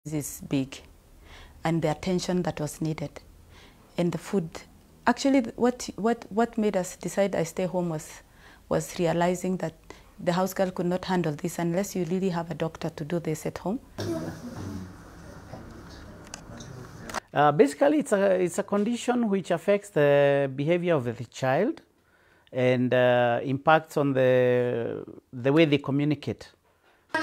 This is big, and the attention that was needed. And the food, actually what made us decide I stay home was realizing that the house girl could not handle this unless you really have a doctor to do this at home. Basically, it's a condition which affects the behavior of the child and impacts on the way they communicate. No.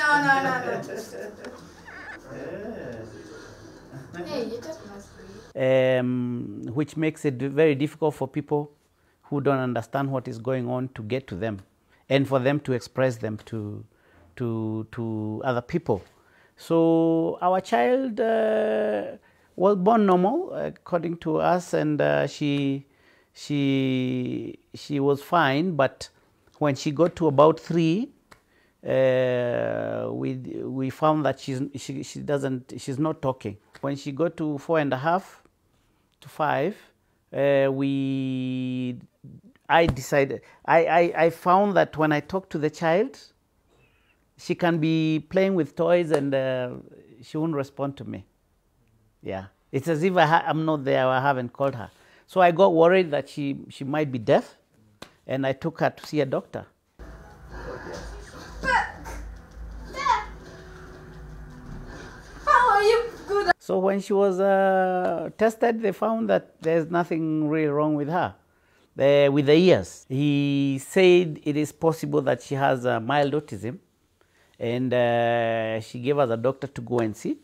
Hey, you just must which makes it very difficult for people who don't understand what is going on to get to them and for them to express them to other people. So our child was born normal according to us, and she was fine, but when she got to about 3, we found that she's not talking. When she got to 4.5 to 5, I found that when I talk to the child, she can be playing with toys and she won't respond to me. Yeah, it's as if I'm not there or I haven't called her. So I got worried that she might be deaf, and I took her to see a doctor. How are you good? So when she was tested, they found that there's nothing really wrong with her. With the ears, he said it is possible that she has mild autism, and she gave us a doctor to go and see.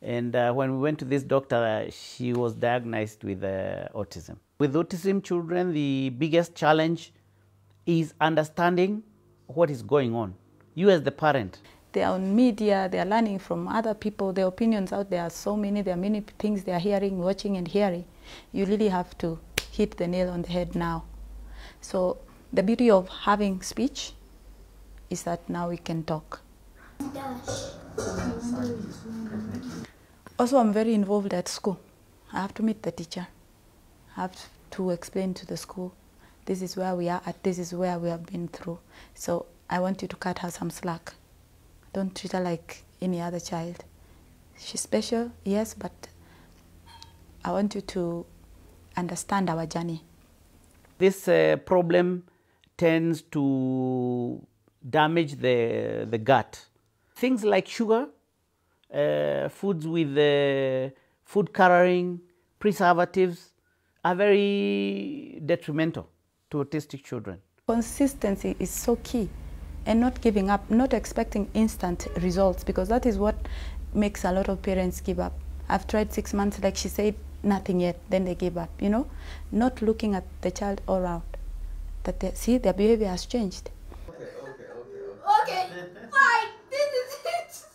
And when we went to this doctor, she was diagnosed with autism. With autism children, the biggest challenge is understanding what is going on. You as the parent. They are on media, they are learning from other people, their opinions out there are so many, there are many things they are hearing, watching and hearing. You really have to hit the nail on the head now. So the beauty of having speech is that now we can talk. Also, I'm very involved at school. I have to meet the teacher. I have to explain to the school, this is where we are at, this is where we have been through. So I want you to cut her some slack. Don't treat her like any other child. She's special, yes, but I want you to understand our journey. This problem tends to damage the gut. Things like sugar, foods with food coloring, preservatives are very detrimental to autistic children. Consistency is so key, and not giving up, not expecting instant results, because that is what makes a lot of parents give up. I've tried 6 months, like she said, nothing yet, then they give up, you know? Not looking at the child all around, that they see their behavior has changed. Okay, fine, this is it.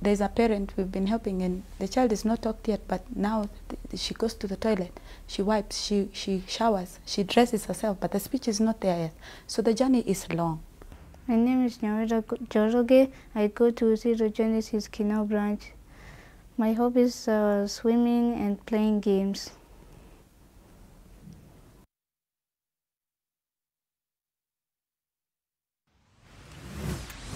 There's a parent we've been helping, and the child is not talked yet, but now she goes to the toilet, she wipes, she showers, she dresses herself, but the speech is not there yet. So the journey is long. My name is Joroge. I go to Zero Genesis Kinao branch. My hobby is swimming and playing games.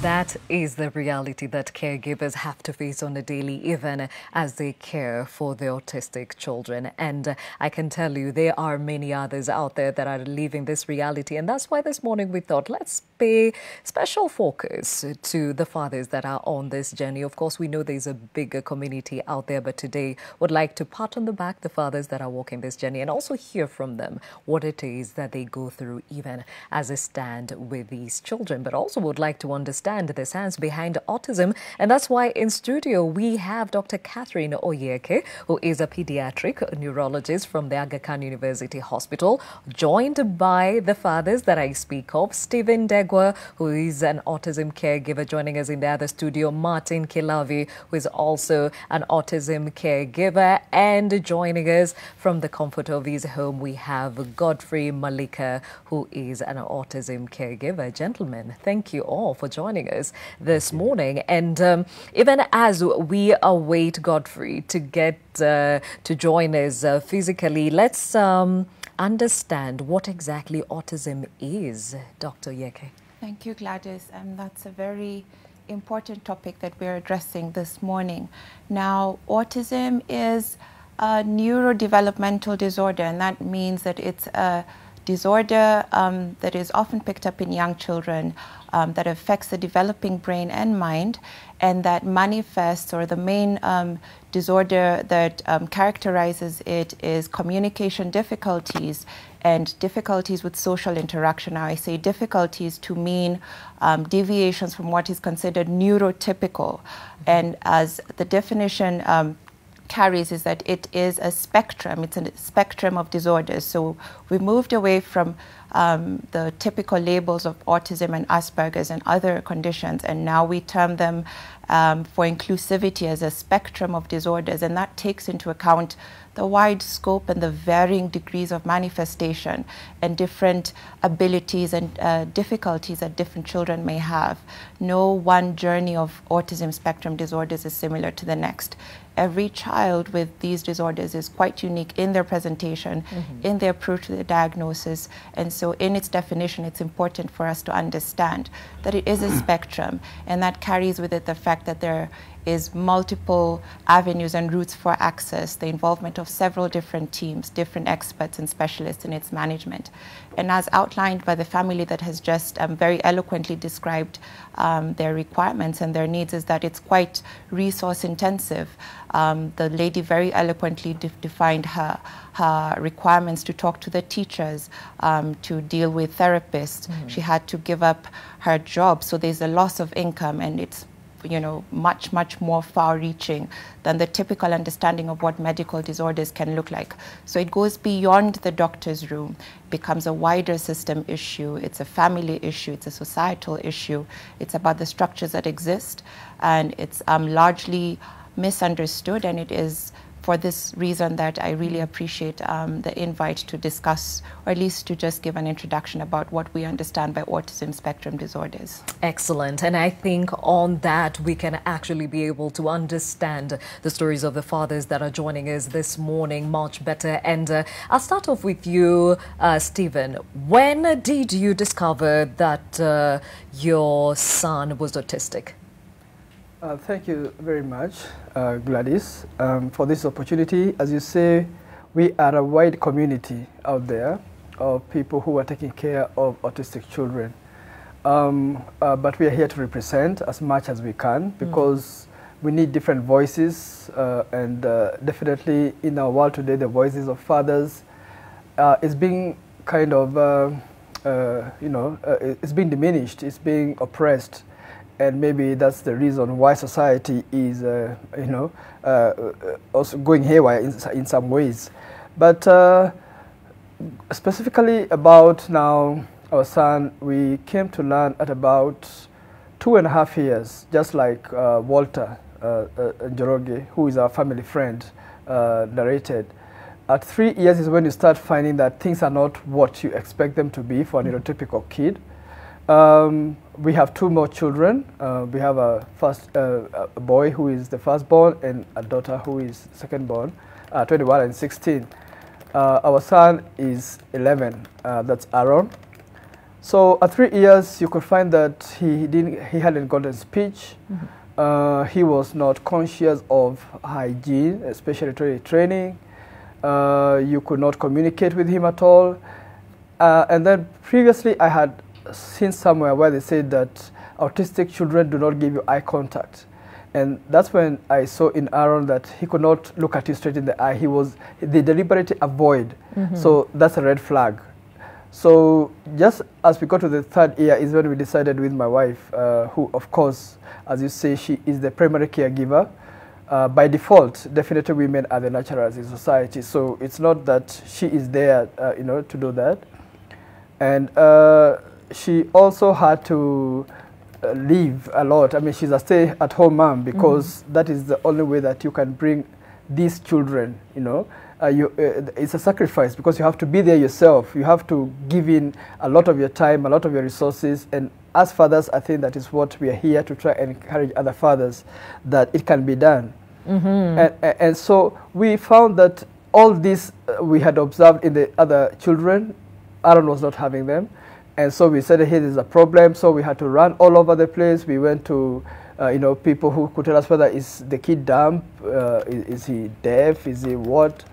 That is the reality that caregivers have to face on a daily, even as they care for the autistic children. And I can tell you there are many others out there that are living this reality. And that's why this morning we thought, let's pay special focus to the fathers that are on this journey. Of course, we know there's a bigger community out there, but today would like to pat on the back the fathers that are walking this journey and also hear from them what it is that they go through, even as they stand with these children. But also would like to understand the science behind autism, and that's why in studio we have Dr. Catherine Oyeke, who is a pediatric neurologist from the Aga Khan University Hospital, joined by the fathers that I speak of, Stephen Degwa, who is an autism caregiver, joining us in the other studio, Martin Kilavi, who is also an autism caregiver, and joining us from the comfort of his home, we have Godfrey Malika, who is an autism caregiver. Gentlemen, thank you all for joining us this morning. And even as we await Godfrey to get to join us physically, let's understand what exactly autism is. Dr. Yeke. Thank you, Gladys. That's a very important topic that we're addressing this morning. Now, autism is a neurodevelopmental disorder, and that means that it's a disorder that is often picked up in young children, that affects the developing brain and mind, and that manifests, or the main disorder that characterizes it is communication difficulties and difficulties with social interaction. Now, I say difficulties to mean deviations from what is considered neurotypical. And as the definition carries, is that it is a spectrum. It's a spectrum of disorders. So we moved away from the typical labels of autism and Asperger's and other conditions, and now we term them for inclusivity as a spectrum of disorders, and that takes into account the wide scope and the varying degrees of manifestation and different abilities and difficulties that different children may have. No one journey of autism spectrum disorders is similar to the next. Every child with these disorders is quite unique in their presentation, in their approach to the diagnosis, and so in its definition, it's important for us to understand that it is a spectrum, and that carries with it the fact that there is multiple avenues and routes for access, the involvement of several different teams, different experts and specialists in its management. And as outlined by the family that has just very eloquently described their requirements and their needs, is that it's quite resource intensive. The lady very eloquently defined her requirements to talk to the teachers, to deal with therapists. She had to give up her job, so there's a loss of income, and it's much more far-reaching than the typical understanding of what medical disorders can look like. So it goes beyond the doctor's room, becomes a wider system issue. It's a family issue. It's a societal issue. It's about the structures that exist, and it's largely misunderstood, and it is for this reason that I really appreciate the invite to discuss, or at least to just give an introduction about what we understand by autism spectrum disorders. Excellent. And I think on that we can actually be able to understand the stories of the fathers that are joining us this morning much better. And I'll start off with you, Stephen. When did you discover that your son was autistic? Thank you very much, Gladys, for this opportunity. As you say, we are a wide community out there of people who are taking care of autistic children. But we are here to represent as much as we can, because we need different voices, and definitely in our world today, the voices of fathers is being kind of, it's being diminished, it's being oppressed. And maybe that's the reason why society is, also going haywire in some ways. But specifically about now our son, we came to learn at about 2.5 years, just like Walter Njoroge, who is our family friend, narrated. At 3 years is when you start finding that things are not what you expect them to be for a neurotypical kid. We have 2 more children. We have a boy who is the firstborn and a daughter who is secondborn, 21 and 16. Our son is 11. That's Aaron. So at 3 years, you could find that he hadn't gotten speech. He was not conscious of hygiene, especially toilet training. You could not communicate with him at all. And then previously, I had seen somewhere where they said that autistic children do not give you eye contact, and that's when I saw in Aaron that he could not look at you straight in the eye. They deliberately avoid. So that's a red flag. So just as we got to the 3rd year is when we decided with my wife, who of course, as you say, she is the primary caregiver. By default, definitely women are the nurturers in society. So it's not that she is there, to do that. And she also had to leave a lot. I mean, she's a stay-at-home mom, because that is the only way that you can bring these children, it's a sacrifice, because you have to be there yourself. You have to give in a lot of your time, a lot of your resources. And as fathers, I think that is what we are here to try and encourage other fathers, that it can be done. And so we found that all this we had observed in the other children, Aaron was not having them. And so we said, hey, there's a problem. So we had to run all over the place. We went to people who could tell us whether is the kid dumb, is he deaf, is he what.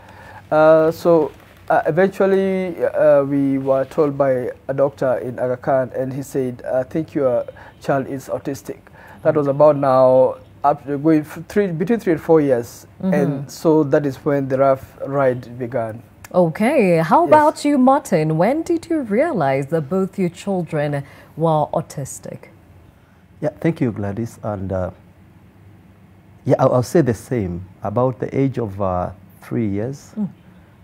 Eventually we were told by a doctor in Aga Khan, and he said, I think your child is autistic. That was about now going between 3 and 4 years. And so that is when the rough ride began. Okay, how about you, Martin? When did you realize that both your children were autistic? Yeah, thank you, Gladys. And yeah, I'll say the same. About the age of 3 years,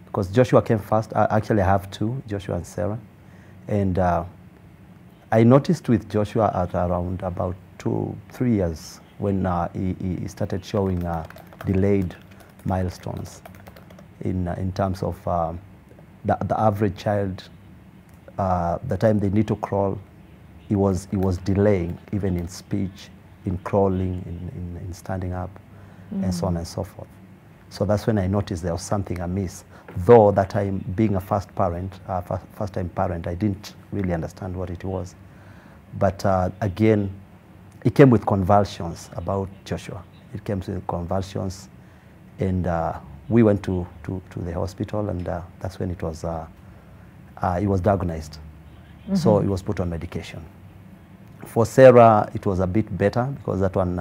because Joshua came first. Actually, I have two, Joshua and Sarah. And I noticed with Joshua at around about 2-3 years when he started showing delayed milestones in terms of the average child, the time they need to crawl, he was delaying even in speech, in crawling, in standing up, and so on and so forth. So that's when I noticed there was something amiss. Though that time, being a first-time parent, I didn't really understand what it was. But again, it came with convulsions about Joshua. It came with convulsions, and we went to the hospital, and that's when it was diagnosed. So he was put on medication. For Sarah, it was a bit better because that one,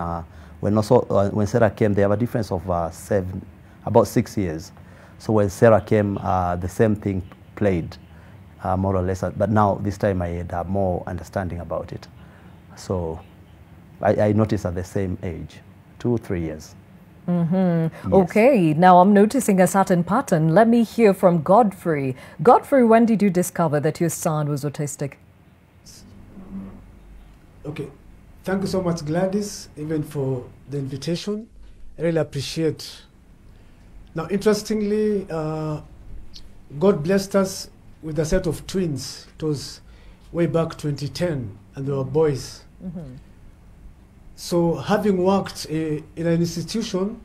when Sarah came, they have a difference of about 6 years. So when Sarah came, the same thing played, more or less. But now, this time, I had more understanding about it. So I noticed at the same age, 2-3 years. Yes. Okay, now I'm noticing a certain pattern. Let me hear from Godfrey. Godfrey, when did you discover that your son was autistic? Okay, thank you so much, Gladys, even for the invitation. I really appreciate. Now, interestingly, God blessed us with a set of twins. It was way back 2010, and they were boys. So having worked in an institution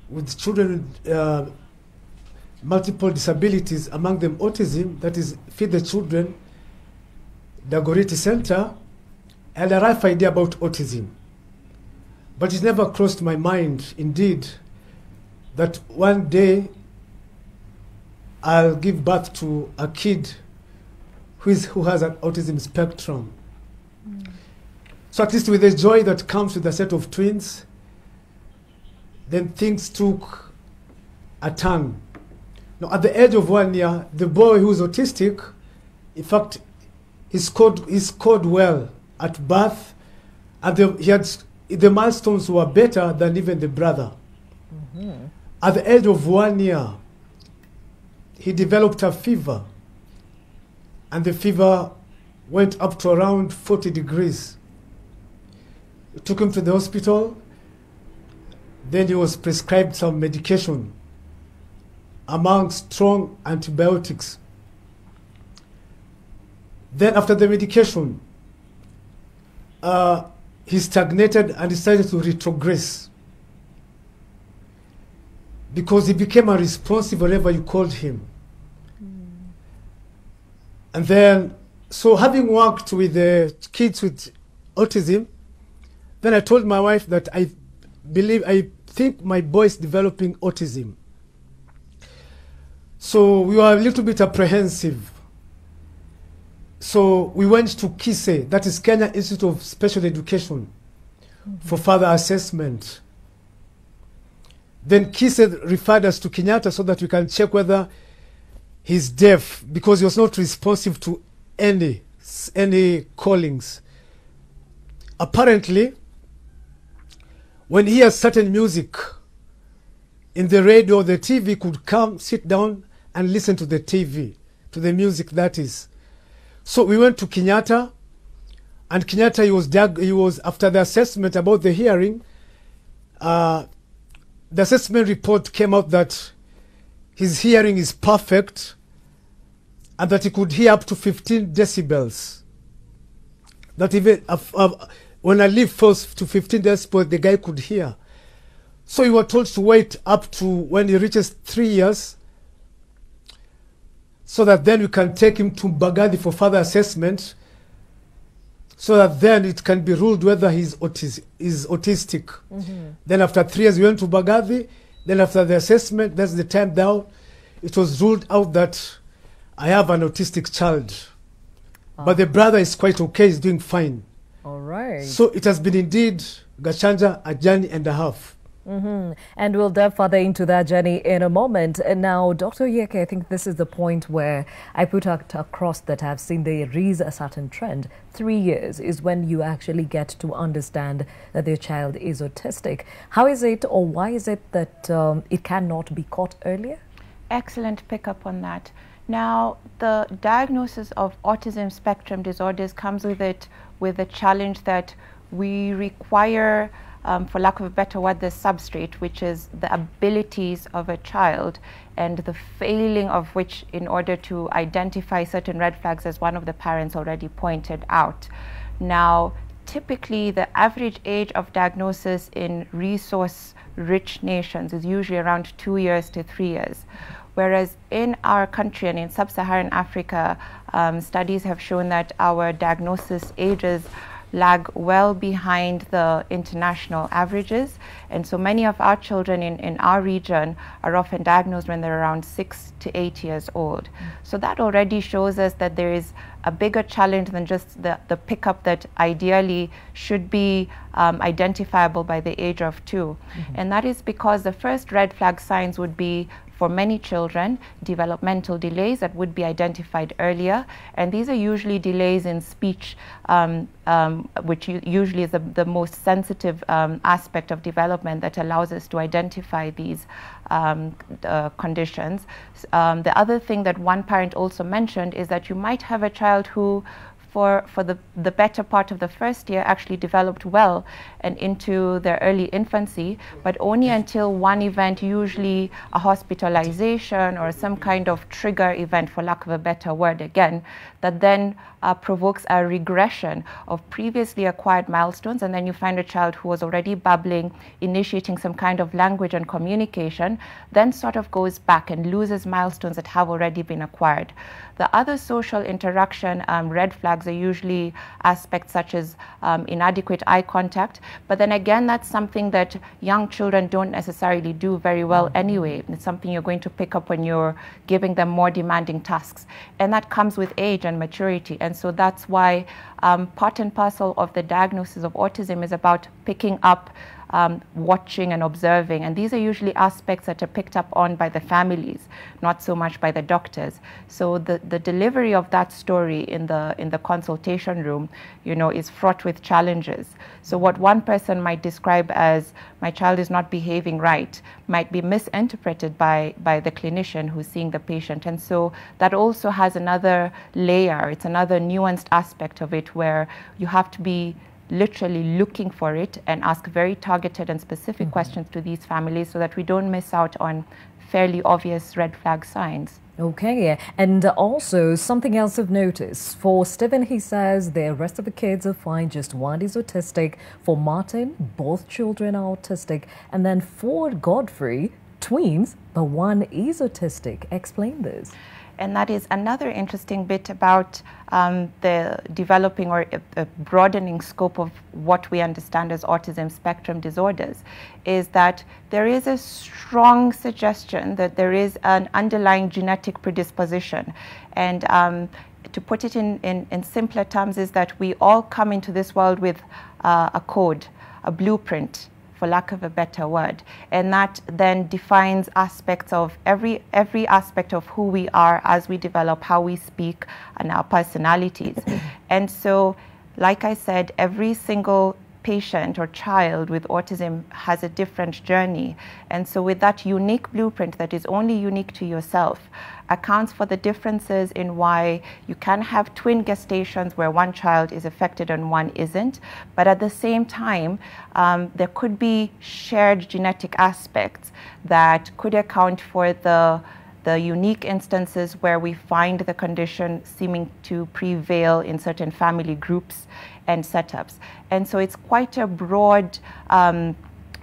with children with multiple disabilities, among them autism, that is Feed the Children, Dagoretti Center, I had a rough idea about autism. But it never crossed my mind, indeed, that one day I'll give birth to a kid who has an autism spectrum. So at least with the joy that comes with a set of twins, then things took a turn. Now, at the age of 1 year, the boy who was autistic, in fact, he scored well at birth, and the milestones were better than even the brother. At the age of 1 year, he developed a fever, and the fever went up to around 40 degrees. We took him to the hospital. Then he was prescribed some medication, among strong antibiotics. Then after the medication, he stagnated and decided to retrogress because he became unresponsive whenever you called him. And then, so having worked with the kids with autism, then I told my wife that I think my boy is developing autism. So we were a little bit apprehensive. So we went to KISE, that is Kenya Institute of Special Education, for further assessment. Then KISE referred us to Kenyatta so that we can check whether he's deaf, because he was not responsive to any callings. Apparently, when he hears certain music in the radio or the TV, could come, sit down and listen to the TV, to the music that is. So we went to Kenyatta, and Kenyatta, he was after the assessment about the hearing, the assessment report came out that his hearing is perfect and that he could hear up to 15 decibels. That even when a leaf falls to 15 decibels, the guy could hear. So we were told to wait up to when he reaches 3 years, so that then we can take him to Bagadi for further assessment, so that then it can be ruled whether he's autistic. Then after 3 years, we went to Bagavi. Then after the assessment, that's the time down, it was ruled out that I have an autistic child. But the brother is quite okay, he's doing fine. All right. So it has been indeed, Gachanja, a journey and a half. And we'll delve further into that journey in a moment. And now, Dr. Yeke, I think this is the point where I put across that I've seen there is a certain trend. 3 years is when you actually get to understand that their child is autistic. How is it, or why is it that it cannot be caught earlier? Excellent pickup on that. Now, the diagnosis of autism spectrum disorders comes with a challenge that we require, for lack of a better word, the substrate, which is the abilities of a child and the failing of which in order to identify certain red flags, as one of the parents already pointed out. Now, typically the average age of diagnosis in resource-rich nations is usually around 2 years to 3 years. Whereas in our country and in sub-Saharan Africa, studies have shown that our diagnosis ages lag well behind the international averages. And so many of our children in our region are often diagnosed when they're around 6 to 8 years old. So that already shows us that there is a bigger challenge than just the pickup that ideally should be identifiable by the age of 2. And that is because the first red flag signs would be, for many children, developmental delays that would be identified earlier. And these are usually delays in speech, which usually is the most sensitive aspect of development that allows us to identify these conditions. The other thing that one parent also mentioned is that you might have a child who, for the better part of the first year, actually developed well and into their early infancy, but only until one event, usually a hospitalization or some kind of trigger event, for lack of a better word again, that then provokes a regression of previously acquired milestones, and then you find a child who was already babbling, initiating some kind of language and communication, then sort of goes back and loses milestones that have already been acquired. The other social interaction red flags are usually aspects such as inadequate eye contact, but then again, that's something that young children don't necessarily do very well anyway. It's something you're going to pick up when you're giving them more demanding tasks, and that comes with age and maturity. And so that's why part and parcel of the diagnosis of autism is about picking up, watching and observing, and these are usually aspects that are picked up on by the families, not so much by the doctors. So the delivery of that story in the consultation room, you know, is fraught with challenges. So what one person might describe as "my child is not behaving right" might be misinterpreted by the clinician who's seeing the patient, and so that also has another layer. It's another nuanced aspect of it where you have to be literally looking for it and ask very targeted and specific questions to these families so that we don't miss out on fairly obvious red flag signs. Okay, and also something else I've noticed. For Stephen, he says the rest of the kids are fine, just one is autistic. For Martin, both children are autistic. And then for Godfrey, twins, but one is autistic. Explain this. And that is another interesting bit about the developing or broadening scope of what we understand as autism spectrum disorders, is that there is a strong suggestion that there is an underlying genetic predisposition. And to put it in simpler terms, is that we all come into this world with a code, a blueprint, for lack of a better word, and that then defines aspects of every aspect of who we are as we develop, how we speak, and our personalities. And so, like I said, every single patient or child with autism has a different journey, and so with that unique blueprint that is only unique to yourself, accounts for the differences in why you can have twin gestations where one child is affected and one isn't, but at the same time there could be shared genetic aspects that could account for the unique instances where we find the condition seeming to prevail in certain family groups and setups. And so it's quite a broad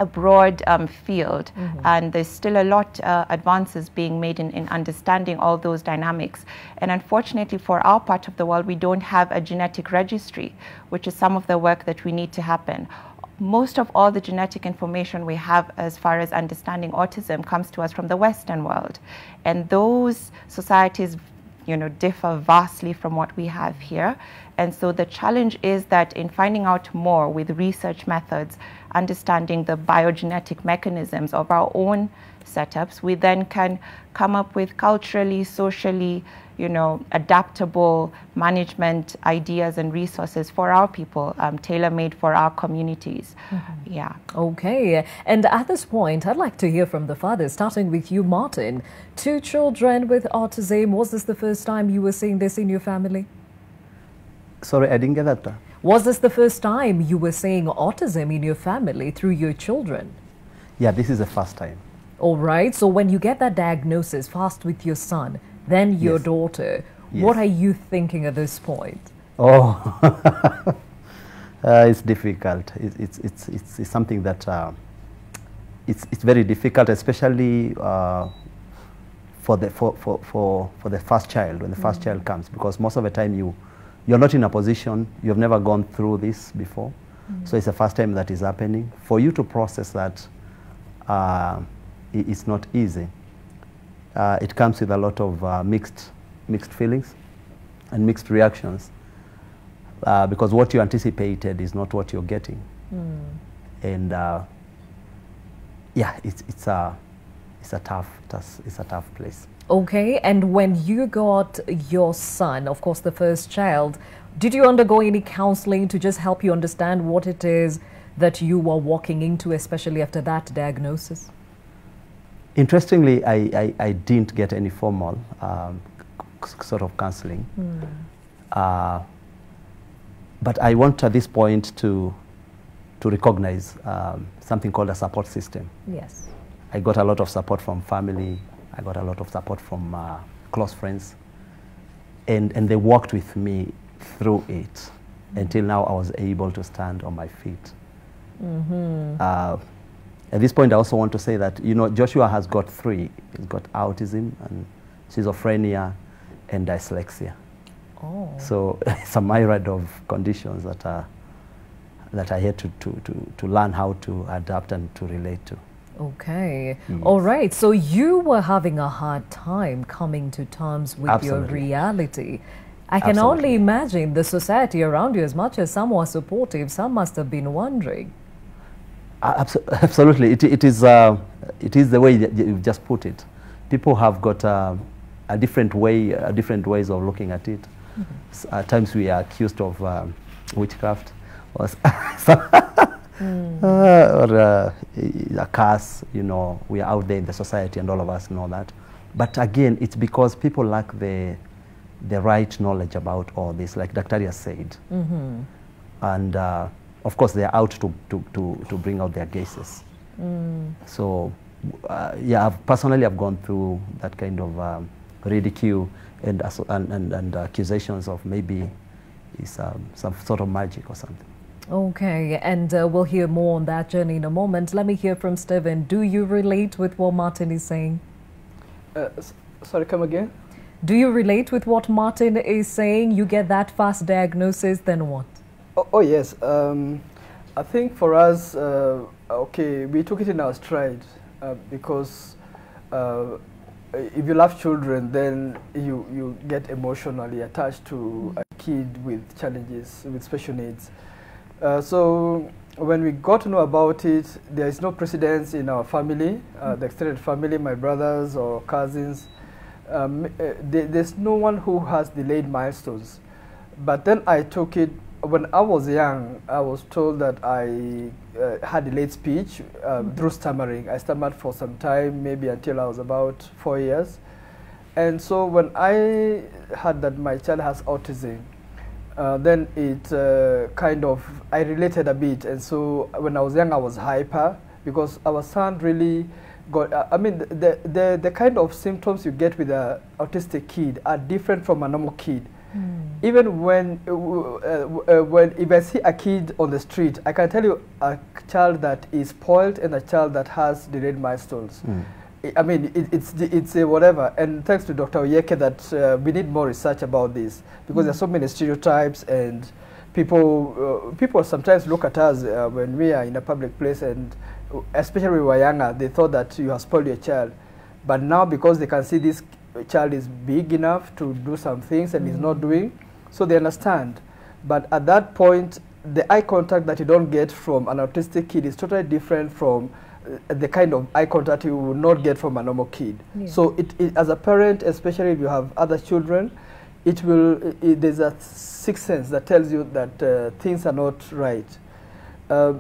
a broad field, and there's still a lot advances being made in understanding all those dynamics. And unfortunately for our part of the world, we don't have a genetic registry, which is some of the work that we need to happen. Most of all the genetic information we have as far as understanding autism comes to us from the Western world, and those societies, you know, differ vastly from what we have here. And so the challenge is that in finding out more with research methods, understanding the biogenetic mechanisms of our own setups, we then can come up with culturally, socially, you know, adaptable management ideas and resources for our people, tailor-made for our communities. Yeah. Okay. And at this point, I'd like to hear from the fathers, starting with you, Martin. 2 children with autism. Was this the first time you were seeing this in your family? Sorry, I didn't get that. Was this the first time you were seeing autism in your family through your children? Yeah, this is the first time. All right. So when you get that diagnosis first with your son, then your Yes. daughter, Yes. what are you thinking at this point? Oh, it's difficult. It's something that it's very difficult, especially for the first child, when the first child comes, because most of the time you're not in a position, you've never gone through this before, so it's the first time that is happening. For you to process that, it's not easy. It comes with a lot of mixed feelings and mixed reactions, because what you anticipated is not what you're getting, and yeah, it's a tough place. Okay, and when you got your son, of course the first child, did you undergo any counseling to just help you understand what it is that you were walking into, especially after that diagnosis? Interestingly, I didn't get any formal sort of counseling, but I want at this point to recognize something called a support system. Yes. I got a lot of support from family. I got a lot of support from close friends, and they worked with me through it until now I was able to stand on my feet. At this point, I also want to say that, you know, Joshua has got 3. He's got autism and schizophrenia and dyslexia. Oh. So it's a myriad of conditions that I had to learn how to adapt and to relate to. Okay. Yes. All right. So you were having a hard time coming to terms with Absolutely. your reality. I can Absolutely. only imagine the society around you, as much as some were supportive, some must have been wondering. Absolutely. It is the way that you just put it. People have got a different ways of looking at it. At times we are accused of witchcraft or or a curse, you know, we are out there in the society and all of us know that. But again, it's because people lack the right knowledge about all this, like Dr. has said. And of course, they're out to bring out their cases. So, yeah, personally, I've gone through that kind of ridicule and accusations of maybe it's some sort of magic or something. Okay, and we'll hear more on that journey in a moment. Let me hear from Stephen. Do you relate with what Martin is saying? Sorry, come again? Do you relate with what Martin is saying? You get that fast diagnosis, then what? Oh yes. I think for us, okay, we took it in our stride because if you love children, then you get emotionally attached to a kid with challenges, with special needs. So when we got to know about it, there is no precedence in our family, the extended family, my brothers or cousins. There's no one who has delayed milestones. But then I took it, when I was young, I was told that I had delayed speech through stammering. I stammered for some time, maybe until I was about 4 years. And so when I heard that my child has autism, then it kind of, I related a bit. And so when I was young, I was hyper because our son really got, I mean, the kind of symptoms you get with an autistic kid are different from a normal kid. Even when if I see a kid on the street, I can tell you a child that is spoiled and a child that has delayed milestones. I mean, it's a whatever. And thanks to Dr. Oyeke that we need more research about this, because there are so many stereotypes, and people sometimes look at us when we are in a public place, and especially when we were younger, they thought that you have spoiled your child. But now, because they can see this child is big enough to do some things and is not doing, so they understand. But at that point, the eye contact that you don't get from an autistic kid is totally different from the kind of eye contact you will not get from a normal kid. Yeah. So as a parent, especially if you have other children, there's a sixth sense that tells you that things are not right.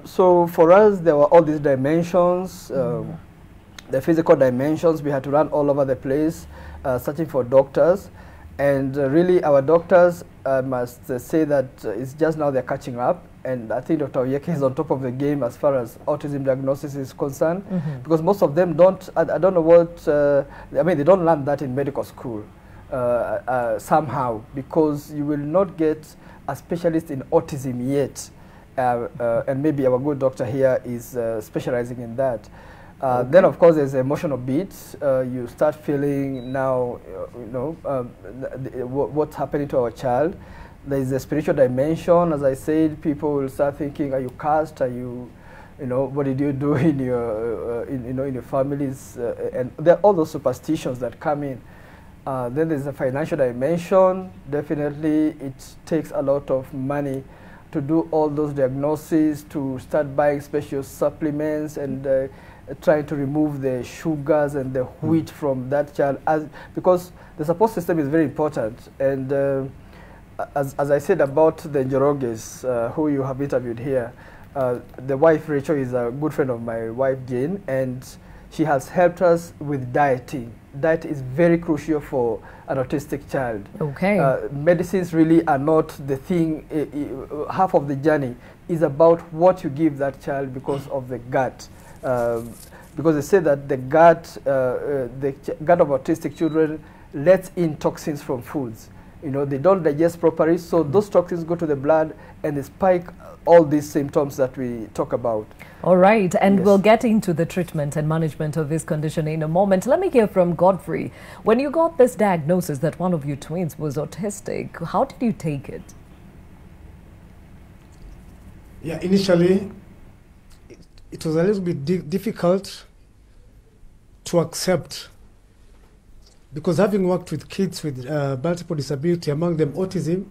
So for us, there were all these dimensions, the physical dimensions. We had to run all over the place, searching for doctors. And really, our doctors, I must say that it's just now they're catching up. And I think Dr. Oyeke is on top of the game as far as autism diagnosis is concerned, because most of them don't, I don't know what, I mean, they don't learn that in medical school somehow, because you will not get a specialist in autism yet. And maybe our good doctor here is specializing in that. Then, of course, there's emotional beats. You start feeling now, what's happening to our child. There's a spiritual dimension. As I said, people will start thinking, are you cursed? Are you, what did you do in your, in your families? And there are all those superstitions that come in. Then there's a financial dimension. Definitely, it takes a lot of money to do all those diagnoses, to start buying special supplements and trying to remove the sugars and the wheat from that child, because the support system is very important. And as I said about the Njoroges, who you have interviewed here, the wife Rachel is a good friend of my wife Jane, and she has helped us with dieting. Diet is very crucial for an autistic child. Okay. Medicines really are not the thing. Half of the journey is about what you give that child because of the gut. Because they say that the gut of autistic children lets in toxins from foods. They don't digest properly, so those toxins go to the blood and they spike all these symptoms that we talk about. All right, and we'll get into the treatment and management of this condition in a moment. Let me hear from Godfrey. When you got this diagnosis that one of your twins was autistic, how did you take it? Yeah, initially, it was a little bit difficult to accept, because having worked with kids with multiple disability, among them autism,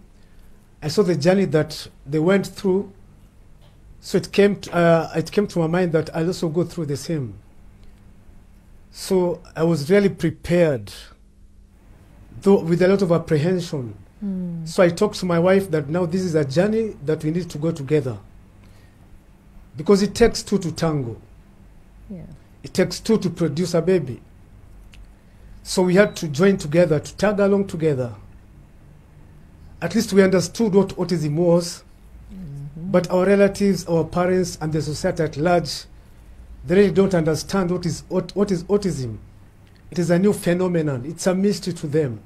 I saw the journey that they went through. So it came to my mind that I'll also go through the same. So I was really prepared, though with a lot of apprehension. So I talked to my wife that now this is a journey that we need to go together, because it takes two to tango. Yeah. It takes two to produce a baby. So we had to join together, to tag along together. At least we understood what autism was, but our relatives, our parents, and the society at large, they really don't understand what is autism. It is a new phenomenon. It's a mystery to them.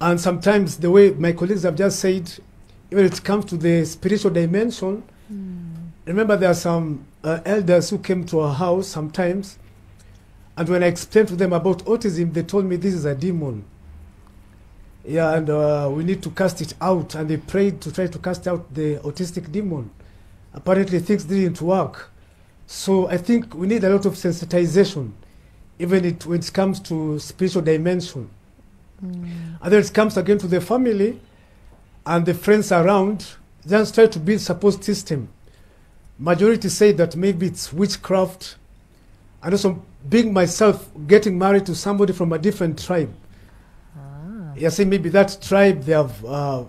And sometimes, the way my colleagues have just said, when it comes to the spiritual dimension, remember there are some elders who came to our house sometimes, and when I explained to them about autism, they told me this is a demon. Yeah, and we need to cast it out. And they prayed to try to cast out the autistic demon. Apparently, things didn't work. So I think we need a lot of sensitization, even when it comes to spiritual dimension. And then it comes again to the family and the friends around. Just try to build support system. Majority say that maybe it's witchcraft. And also being myself, getting married to somebody from a different tribe. I say maybe that tribe, they are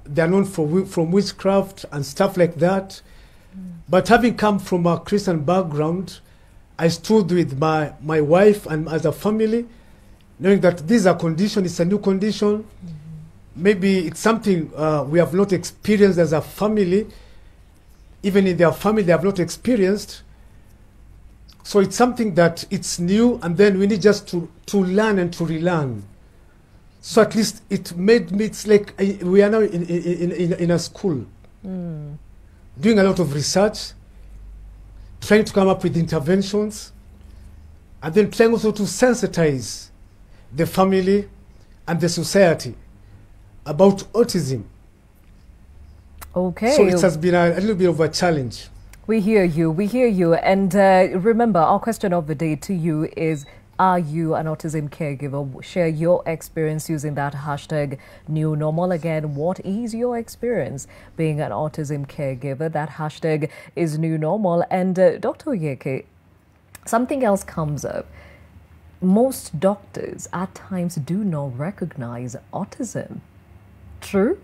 known from witchcraft and stuff like that. But having come from a Christian background, I stood with my wife and as a family, knowing that this is a condition, it's a new condition. Maybe it's something we have not experienced as a family. Even in their family, they have not experienced. So it's something that it's new, and then we need just to learn and to relearn. So at least it made me, it's like we are now in a school, doing a lot of research, trying to come up with interventions, and then trying also to sensitize the family and the society about autism. Okay. So it has been a little bit of a challenge. We hear you. And remember, our question of the day to you is, are you an autism caregiver? Share your experience using that hashtag new normal. Again, what is your experience being an autism caregiver? That hashtag is new normal. And Dr. Oyeke, something else comes up. Most doctors at times do not recognize autism. True?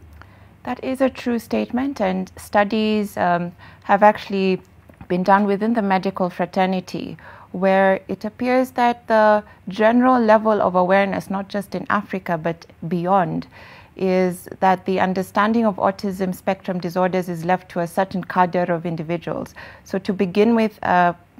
That is a true statement, and studies have actually been done within the medical fraternity, where it appears that the general level of awareness, not just in Africa but beyond, is that the understanding of autism spectrum disorders is left to a certain cadre of individuals. So to begin with,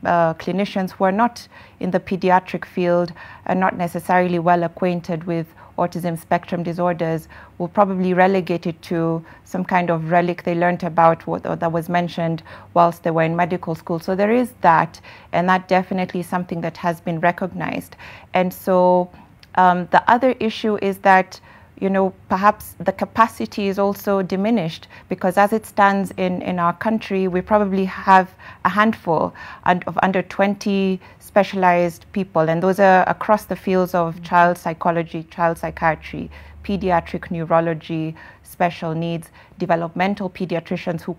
clinicians who are not in the pediatric field and not necessarily well acquainted with autism spectrum disorders will probably relegate it to some kind of relic they learned about or that was mentioned whilst they were in medical school. So there is that, and that definitely is something that has been recognized. And so the other issue is that, you know, perhaps the capacity is also diminished, because as it stands in our country, we probably have a handful of under 20 specialized people, and those are across the fields of child psychology, child psychiatry, pediatric neurology, special needs, developmental pediatricians who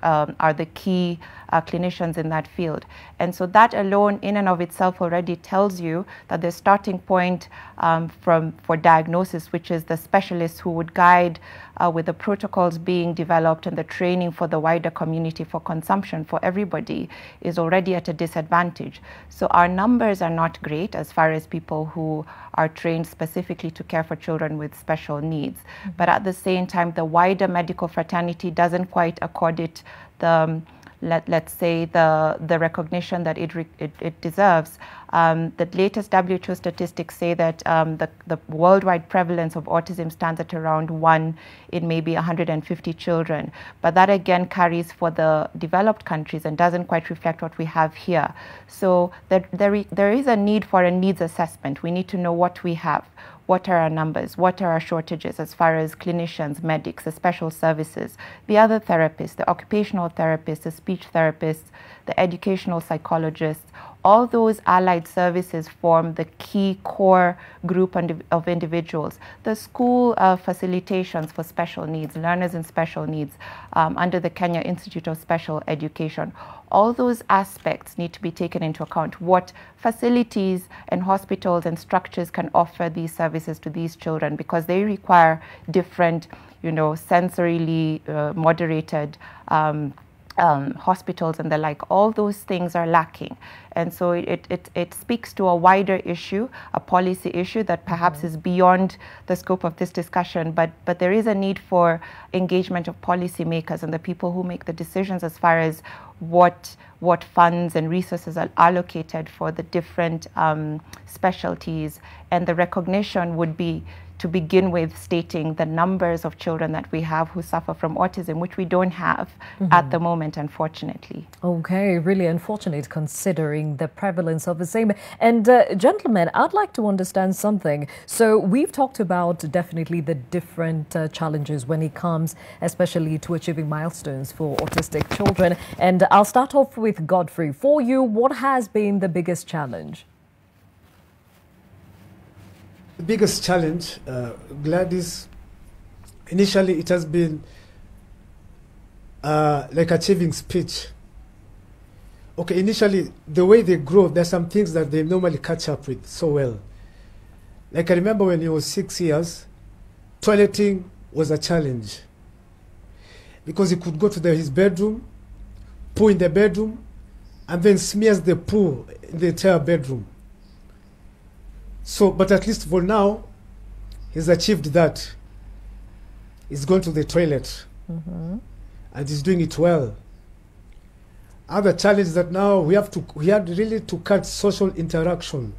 are the key clinicians in that field. And so that alone in and of itself already tells you that the starting point for diagnosis, which is the specialists who would guide with the protocols being developed and the training for the wider community for consumption for everybody, is already at a disadvantage. So our numbers are not great as far as people who are trained specifically to care for children with special needs. But at the same time, the wider medical fraternity doesn't quite accord it the let's say the recognition that it deserves. The latest WHO statistics say that the worldwide prevalence of autism stands at around 1 in maybe 150 children. But that again carries for the developed countries and doesn't quite reflect what we have here. So there is a need for a needs assessment. We need to know what we have. What are our numbers? What are our shortages as far as clinicians, medics, the special services, the other therapists, the occupational therapists, the speech therapists, the educational psychologists? All those allied services form the key core group of individuals. The school facilitations for special needs, learners in special needs, under the Kenya Institute of Special Education. All those aspects need to be taken into account. What facilities and hospitals and structures can offer these services to these children, because they require different, you know, sensorily moderated hospitals and the like. All those things are lacking. And so it speaks to a wider issue, a policy issue that perhaps is beyond the scope of this discussion, but there is a need for engagement of policymakers and the people who make the decisions as far as what funds and resources are allocated for the different specialties. And the recognition would be, to begin with, stating the numbers of children that we have who suffer from autism, which we don't have at the moment, unfortunately. Okay, really unfortunate considering the prevalence of the same. And gentlemen, I'd like to understand something. So we've talked about definitely the different challenges when it comes especially to achieving milestones for autistic children. And I'll start off with Godfrey. For you, what has been the biggest challenge? The biggest challenge, Gladys, initially it has been like achieving speech. Okay, initially the way they grow, there's some things that they normally catch up with so well. Like I remember when he was 6 years, toileting was a challenge, because he could go to his bedroom, poo in the bedroom, and then smears the poo in the entire bedroom. So, but at least for now, he's achieved that. He's gone to the toilet, and he's doing it well. Other challenge that now we had really to cut social interaction,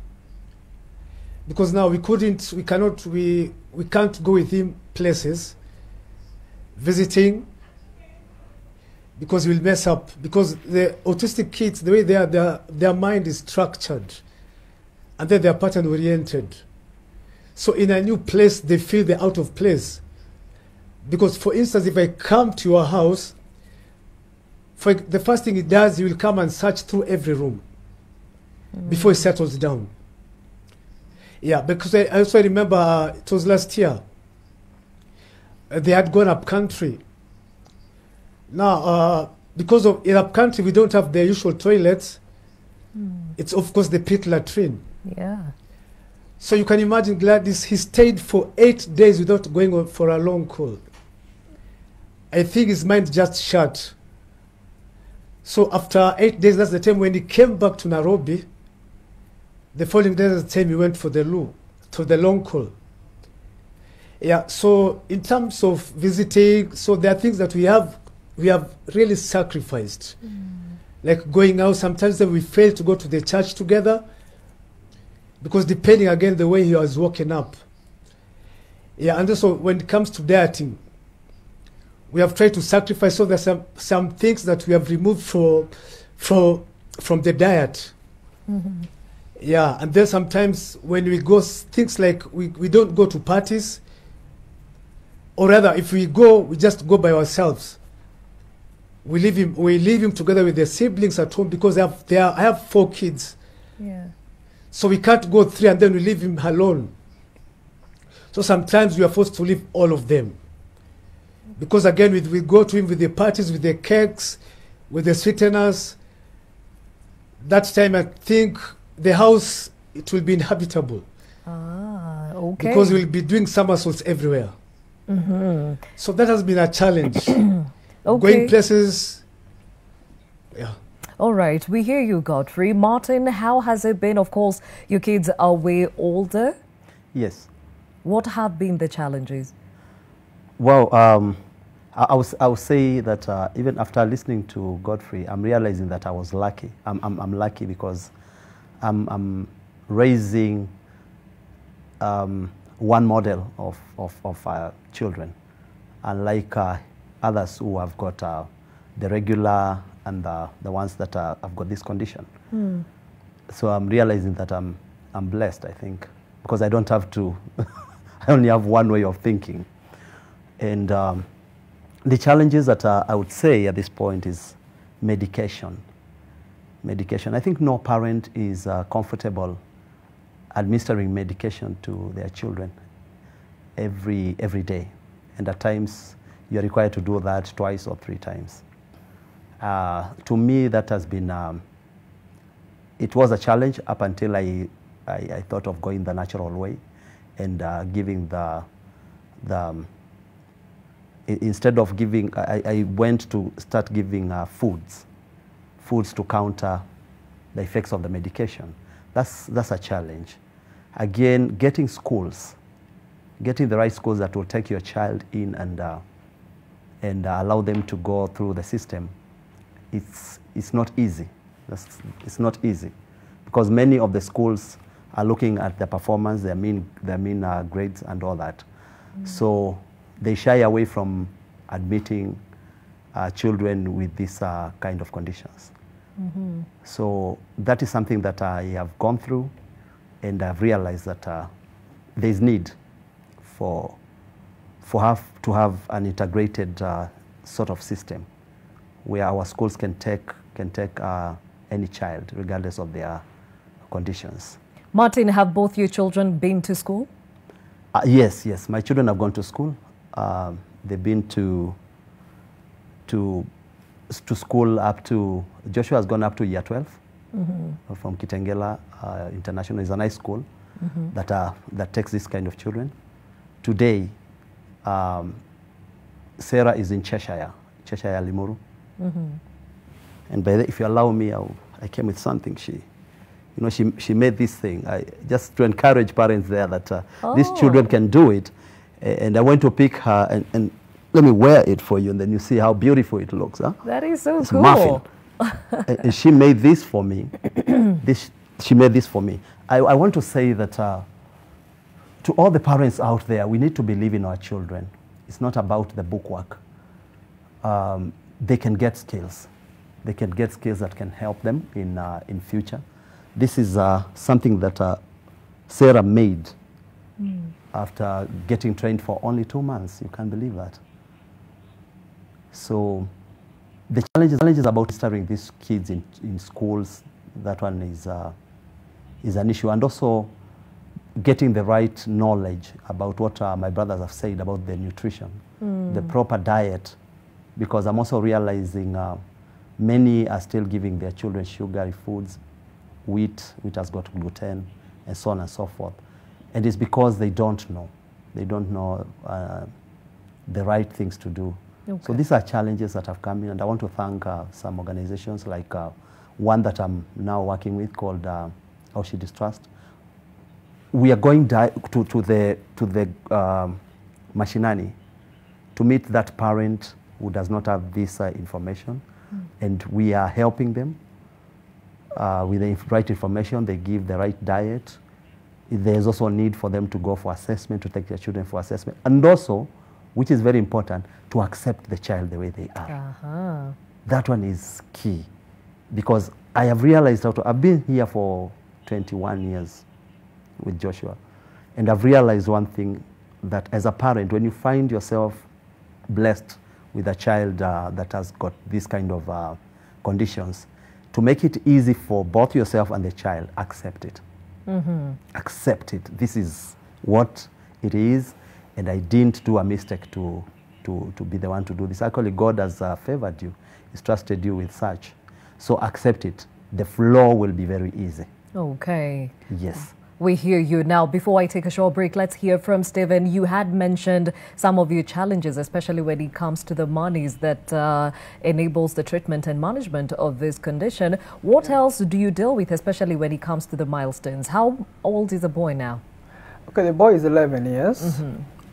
because now we can't go with him places, visiting, because we'll mess up. Because the autistic kids, the way they are, their mind is structured, and then they're pattern oriented. So in a new place, they feel they're out of place. Because, for instance, if I come to your house, the first thing he does, he will come and search through every room before he settles down. Yeah, because I also remember it was last year. They had gone up country. Now, because in up country we don't have the usual toilets. It's of course the pit latrine. Yeah. So you can imagine Gladys, he stayed for 8 days without going on for a long call. I think his mind just shut. So after 8 days, that's the time when he came back to Nairobi. The following day, that's the time he went for the long call. Yeah, so in terms of visiting, so there are things that we have really sacrificed. Like going out, sometimes we fail to go to the church together, because depending again the way he was woken up. Yeah, and also when it comes to dieting, we have tried to sacrifice. So there's some things that we have removed from the diet. Yeah, and then sometimes when we go, things like we don't go to parties, or rather if we go, we just go by ourselves. We leave him together with the siblings at home, because I have 4 kids. Yeah. So we can't go 3 and then we leave him alone. So sometimes we are forced to leave all of them. Because again, we go to him with the parties, with the cakes, with the sweeteners. That time I think the house, it will be inhabitable. Ah, okay. Because we'll be doing somersaults everywhere. So that has been a challenge. Okay. Going places, yeah. All right, we hear you, Godfrey. Martin, how has it been? Of course, your kids are way older. Yes. What have been the challenges? Well, I would say that even after listening to Godfrey, I'm realizing that I was lucky. I'm lucky because I'm raising one model of children, unlike others who have got the regular and the ones that have got this condition. So I'm realizing that I'm blessed, I think, because I don't have to, I only have one way of thinking. And the challenges that I would say at this point is medication. Medication. I think no parent is comfortable administering medication to their children every day. And at times, you're required to do that 2 or 3 times. To me, that has been, it was a challenge up until I thought of going the natural way and giving instead of giving, I went to start giving foods to counter the effects of the medication. That's a challenge. Again, getting the right schools that will take your child in and allow them to go through the system. It's not easy. It's not easy, because many of the schools are looking at the performance, their mean grades and all that. So they shy away from admitting children with this kind of conditions. So that is something that I have gone through, and I've realized that there's need to have an integrated sort of system where our schools can take any child regardless of their conditions. Martin, have both your children been to school? Yes. My children have gone to school. They've been to school up to, Joshua has gone up to year 12 from Kitengela International. Is a nice school that takes this kind of children. Today, Sarah is in Cheshire, Limuru. And by the, if you allow me, I came with something. She made this thing just to encourage parents there that these children can do it. And I went to pick her and let me wear it for you, and then you see how beautiful it looks. Huh? That is so it's cool. Muffin. And she made this for me. She made this for me. I want to say that to all the parents out there, we need to believe in our children. It's not about the bookwork. They can get skills. They can get skills that can help them in future. This is something that Sarah made after getting trained for only 2 months. You can't believe that. So the challenges about registering these kids in schools, that one is an issue. And also getting the right knowledge about what my brothers have said about the nutrition, the proper diet, because I'm also realizing many are still giving their children sugary foods, wheat has got gluten, and so on and so forth. And it's because they don't know. They don't know the right things to do. Okay. So these are challenges that have come in, and I want to thank some organizations like one that I'm now working with called Autism Trust. We are going to the mashinani to meet that parent who does not have this information, and we are helping them with the right information. They give the right diet. There's also a need for them to go for assessment, to take their children for assessment, and also, which is very important, to accept the child the way they are. That one is key, because I have realized I've been here for 21 years with Joshua, and I've realized one thing, that as a parent, when you find yourself blessed with a child that has got this kind of conditions, to make it easy for both yourself and the child, accept it. Accept it. This is what it is, and I didn't do a mistake to be the one to do this. Actually, God has favored you. He's trusted you with such. So accept it. The flow will be very easy. Okay. Yes. We hear you. Now, before I take a short break, let's hear from Stephen. You had mentioned some of your challenges, especially when it comes to the monies that enables the treatment and management of this condition. What else do you deal with, especially when it comes to the milestones? How old is the boy now? Okay, the boy is 11 years.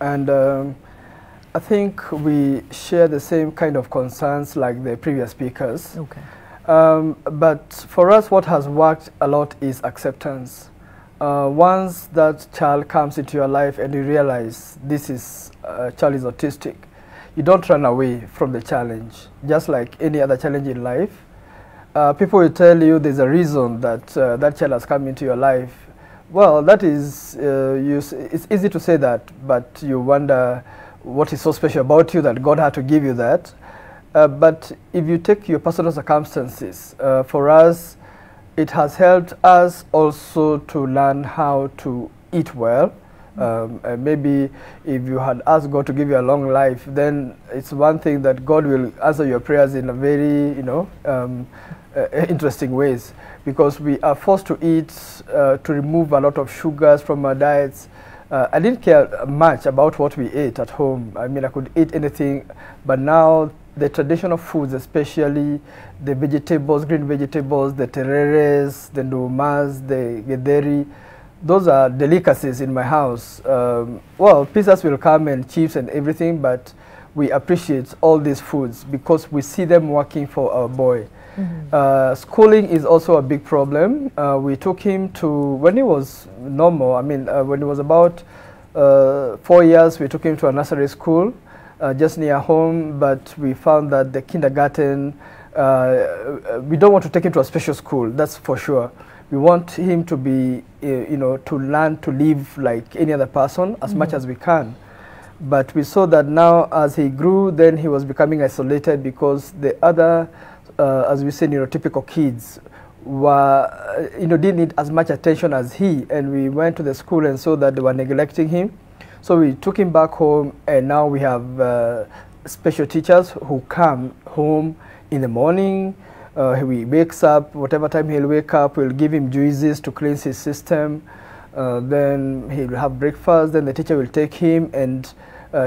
And I think we share the same kind of concerns like the previous speakers. Okay. But for us, what has worked a lot is acceptance. Once that child comes into your life and you realize this child is autistic, you don't run away from the challenge. Just like any other challenge in life, people will tell you there's a reason that that child has come into your life. Well, that is, it's easy to say that, but you wonder what is so special about you that God had to give you that. But if you take your personal circumstances, for us, it has helped us also to learn how to eat well. Maybe if you had asked God to give you a long life, then it's one thing that God will answer your prayers in a very, interesting ways, because we are forced to eat, to remove a lot of sugars from our diets. I didn't care much about what we ate at home. I mean, I could eat anything, but now the traditional foods, especially the vegetables, green vegetables, the tereres, the ndumas, the githeri, those are delicacies in my house. Well, pizzas will come and chips and everything, but we appreciate all these foods because we see them working for our boy. Schooling is also a big problem. We took him to, when he was normal, I mean, when he was about 4 years, we took him to a nursery school just near home, but we found that the kindergarten, we don't want to take him to a special school, that's for sure. We want him to be, to learn to live like any other person as much as we can. But we saw that now as he grew, then he was becoming isolated because the other, as we say, neurotypical kids were, didn't need as much attention as he. And we went to the school and saw that they were neglecting him. So we took him back home, and now we have special teachers who come home in the morning. He wakes up, whatever time he'll wake up, we'll give him juices to cleanse his system. Then he'll have breakfast, then the teacher will take him and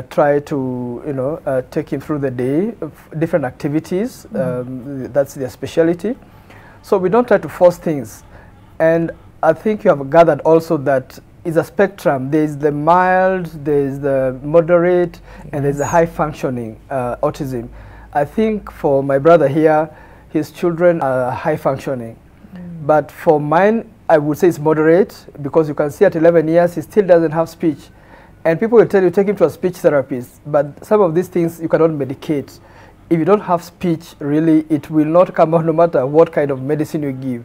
try to, take him through the day, different activities. That's their specialty. So we don't try to force things. And I think you have gathered also that it's a spectrum. There's the mild, there's the moderate, and there's the high functioning autism. I think for my brother here, his children are high functioning. But for mine, I would say it's moderate, because you can see at 11 years he still doesn't have speech. And people will tell you, take him to a speech therapist. But some of these things you cannot medicate. If you don't have speech, really, it will not come out no matter what kind of medicine you give.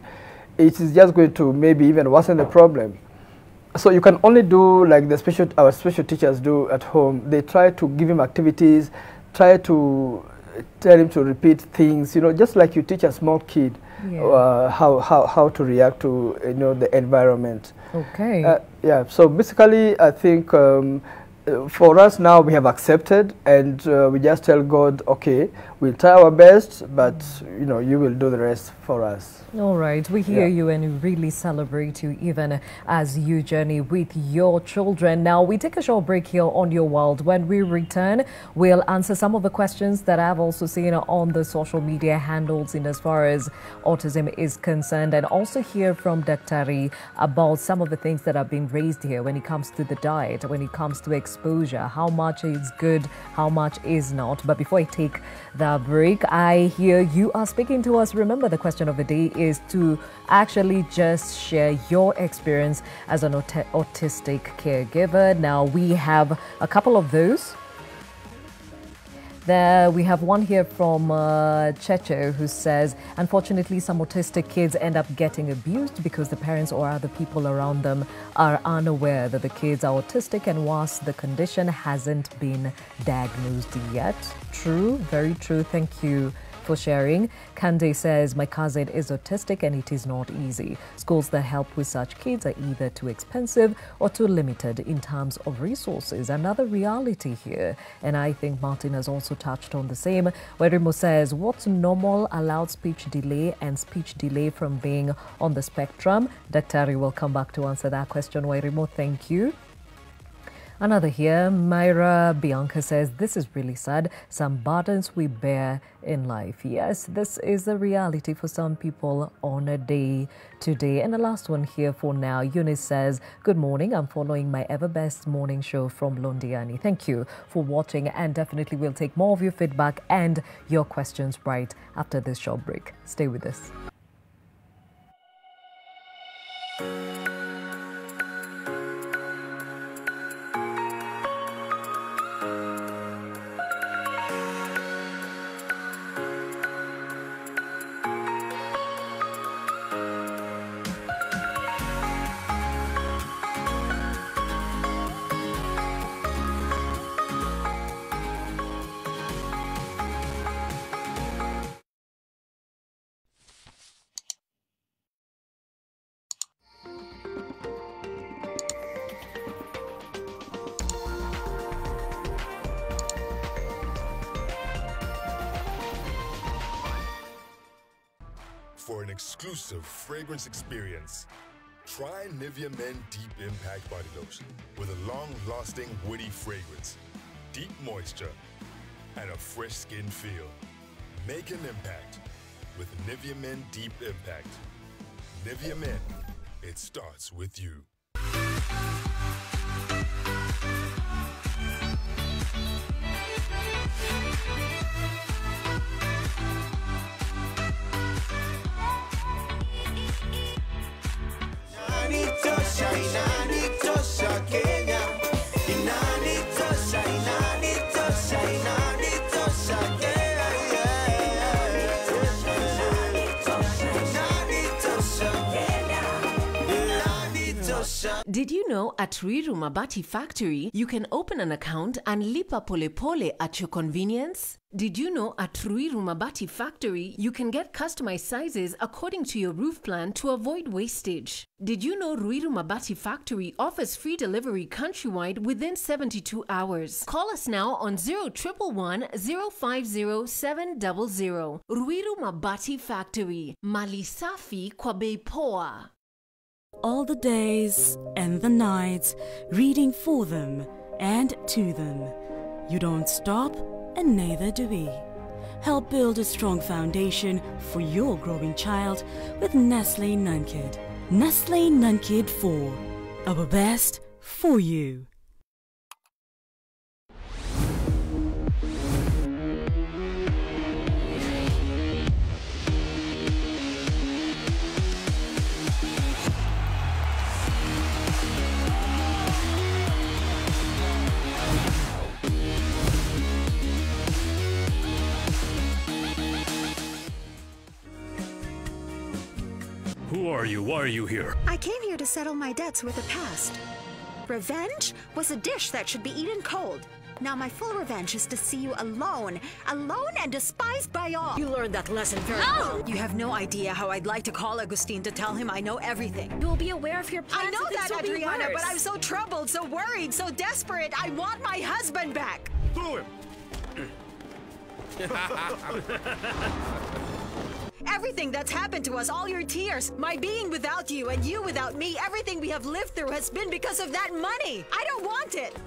It is just going to maybe even worsen the problem. So you can only do like our special teachers do at home. They try to give him activities, try to tell him to repeat things, just like you teach a small kid how to react to the environment. Okay. Yeah. So basically, I think for us now we have accepted, and we just tell God, okay, we'll try our best, but you will do the rest for us. All right, we hear you and we really celebrate you even as you journey with your children. Now, we take a short break here on Your World. When we return, we'll answer some of the questions that I've also seen on the social media handles in as far as autism is concerned, and also hear from Daktari about some of the things that have been raised here when it comes to the diet, when it comes to exposure, how much is good, how much is not. But before I take the break, I hear you are speaking to us. Remember, the question of the day is to actually just share your experience as an autistic caregiver. Now, we have a couple of those. We have one here from Cheche, who says, unfortunately, some autistic kids end up getting abused because the parents or other people around them are unaware that the kids are autistic, and whilst the condition hasn't been diagnosed yet. True, very true. Thank you for sharing. Kande says, my cousin is autistic and it is not easy. Schools that help with such kids are either too expensive or too limited in terms of resources. Another reality here, and I think Martin has also touched on the same, where Remo says, what's normal allowed speech delay and speech delay from being on the spectrum? Daktari will come back to answer that question. Remo, thank you. Another here, Myra Bianca says, this is really sad. Some burdens we bear in life. Yes, this is a reality for some people on a day to day. And the last one here for now, Eunice says, good morning. I'm following my ever best morning show from Londiani. Thank you for watching, and definitely we'll take more of your feedback and your questions right after this short break. Stay with us. For an exclusive fragrance experience, try Nivea Men Deep Impact Body Lotion with a long-lasting woody fragrance, deep moisture, and a fresh skin feel. Make an impact with Nivea Men Deep Impact. Nivea Men, it starts with you. Did you know at Ruiru Mabati Factory, you can open an account and lipa pole pole at your convenience? Did you know at Ruiru Mabati Factory, you can get customized sizes according to your roof plan to avoid wastage? Did you know Ruiru Mabati Factory offers free delivery countrywide within 72 hours? Call us now on 0111 050 700. Ruiru Mabati Factory, mali safi kwa bei poa. All the days and the nights, reading for them and to them. You don't stop, and neither do we. Help build a strong foundation for your growing child with Nestle Nunkid. Nestle Nunkid 4. Our best for you. Who are you? Why are you here? I came here to settle my debts with the past. Revenge was a dish that should be eaten cold. Now my full revenge is to see you alone and despised by all. You learned that lesson very well. You have no idea how I'd like to call Agustin to tell him I know everything. You will be aware of your plans. I know that, Adriana, but I'm so troubled, so worried, so desperate. I want my husband back. Throw him! Everything that's happened to us, all your tears, my being without you and you without me, everything we have lived through has been because of that money. I don't want it.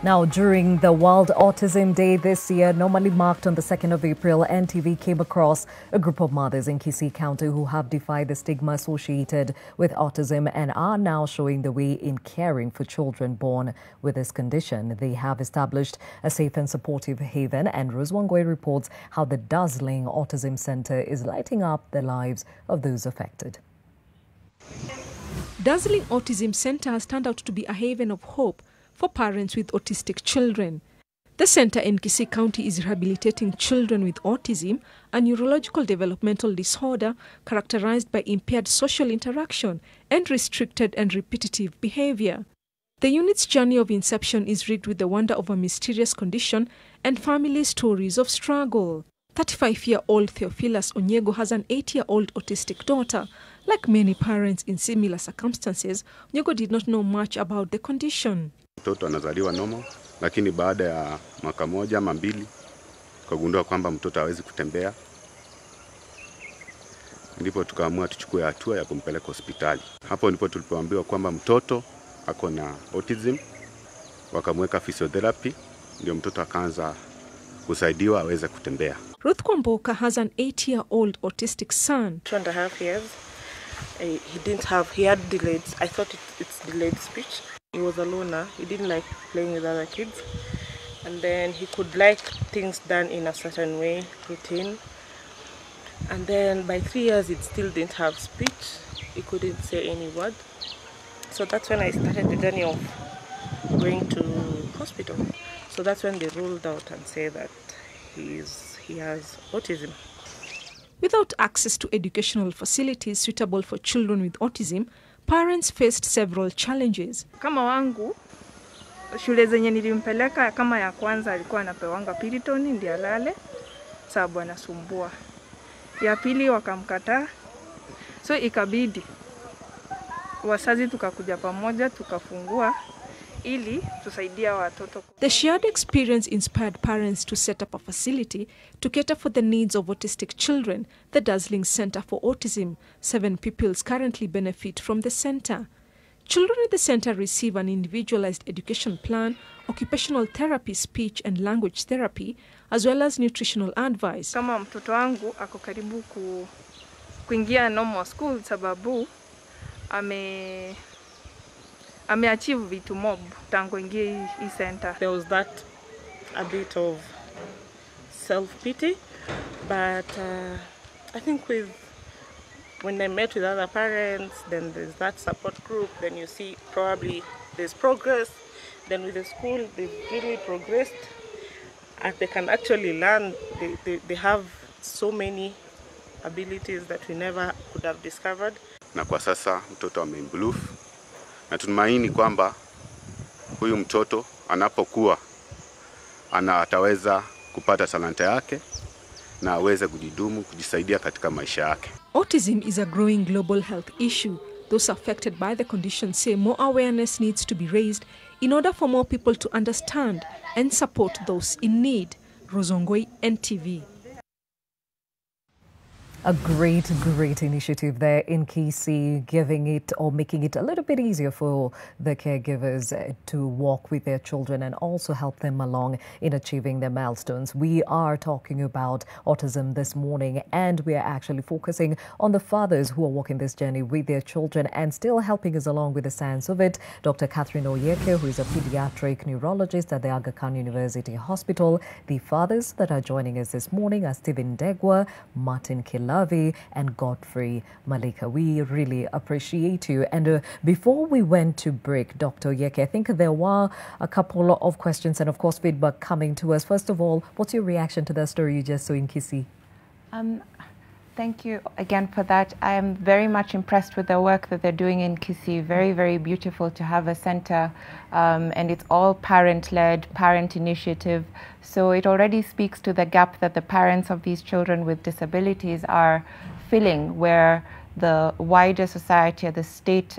Now, during the World Autism Day this year, normally marked on the 2nd of April, NTV came across a group of mothers in Kisii County who have defied the stigma associated with autism and are now showing the way in caring for children born with this condition. They have established a safe and supportive haven, and Rose Wangwe reports how the Dazzling Autism Center is lighting up the lives of those affected. Dazzling Autism Center has turned out to be a haven of hope for parents with autistic children. The center in Kisii County is rehabilitating children with autism, a neurological developmental disorder characterized by impaired social interaction and restricted and repetitive behavior. The unit's journey of inception is rigged with the wonder of a mysterious condition and family stories of struggle. 35-year-old Theophilus Onyego has an 8-year-old autistic daughter. Like many parents in similar circumstances, Onyego did not know much about the condition. Mtoto anazaliwa normal, lakini baada ya mwaka moja ama mbili tukagundua kwamba mtoto hawezi kutembea. Ndipo tukaamua tuchukue hatua ya kumpeleka hospitali. Hapo ndipo tulipoambiwa kwamba mtoto ako na autism, wakamweka physiotherapy, ndio mtoto akaanza kusaidiwa aweze kutembea. Ruth Kwamboka has an 8-year-old autistic son. 2.5 years. He had delayed, I thought it's delayed speech. He was a loner. He didn't like playing with other kids. And then he could like things done in a certain way, routine. And then by 3 years, it still didn't have speech. He couldn't say any word. So that's when I started the journey of going to hospital. So that's when they ruled out and said that he has autism. Without access to educational facilities suitable for children with autism, parents faced several challenges. Kama wangu, shule zenye nilimpeleka kama ya kwanza alikuwa anapewanga Piriton ndiye alale, sababu anasumbua. Ya pili wakamkataa, so ikabidi wazazi tukakuja pamoja tukafungua ili tusaidia watoto. The shared experience inspired parents to set up a facility to cater for the needs of autistic children, the Dazzling Center for Autism. 7 pupils currently benefit from the center. Children at the center receive an individualized education plan, occupational therapy, speech and language therapy, as well as nutritional advice. Kama mtoto wangu ako karibu kuingia normal school sababu ameachieve vitu mob tangu ingie hii center. There was that a bit of self-pity, but I think when I met with other parents, then there's that support group, then you see probably there's progress. Then with the school, they've really progressed and they can actually learn. They have so many abilities that we never could have discovered. Na kwa sasa mtoto ameimprove. Na tunaamini kwamba huyu mtoto anapokuwa ataweza kupata talanta yake na aweze kujidumu kujisaidia katika maisha yake. Autism is a growing global health issue. Those affected by the condition say more awareness needs to be raised in order for more people to understand and support those in need. Rozongoi, NTV. A great initiative there in Kisii, giving it or making it a little bit easier for the caregivers to walk with their children and also help them along in achieving their milestones. We are talking about autism this morning, and we are actually focusing on the fathers who are walking this journey with their children, and still helping us along with the science of it. Dr. Catherine Oyeke, who is a pediatric neurologist at the Aga Khan University Hospital. The fathers that are joining us this morning are Stephen Degwa, Martin Kila, and Godfrey Malika. We really appreciate you. And before we went to break, Dr. Oyeke, I think there were a couple of questions and, of course, feedback coming to us. First of all, what's your reaction to the story you just saw in Kisii? Thank you again for that. I am very much impressed with the work that they're doing in Kisii. Very, very beautiful to have a center, and it's all parent-led, parent initiative. So it already speaks to the gap that the parents of these children with disabilities are filling, where the wider society, the state,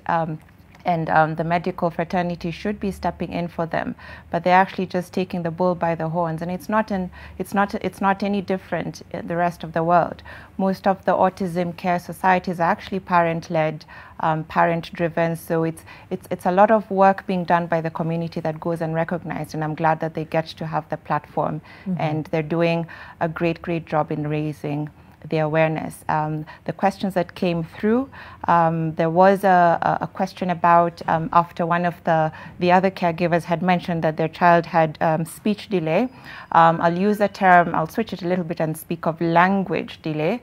and the medical fraternity should be stepping in for them, but they're actually just taking the bull by the horns. And it's not any different in the rest of the world. Most of the autism care societies are actually parent-led, parent-driven. So it's a lot of work being done by the community that goes unrecognized. And I'm glad that they get to have the platform, and they're doing a great job in raising the awareness. The questions that came through, there was a question about after one of the other caregivers had mentioned that their child had speech delay. I'll use the term, I'll switch it a little bit and speak of language delay.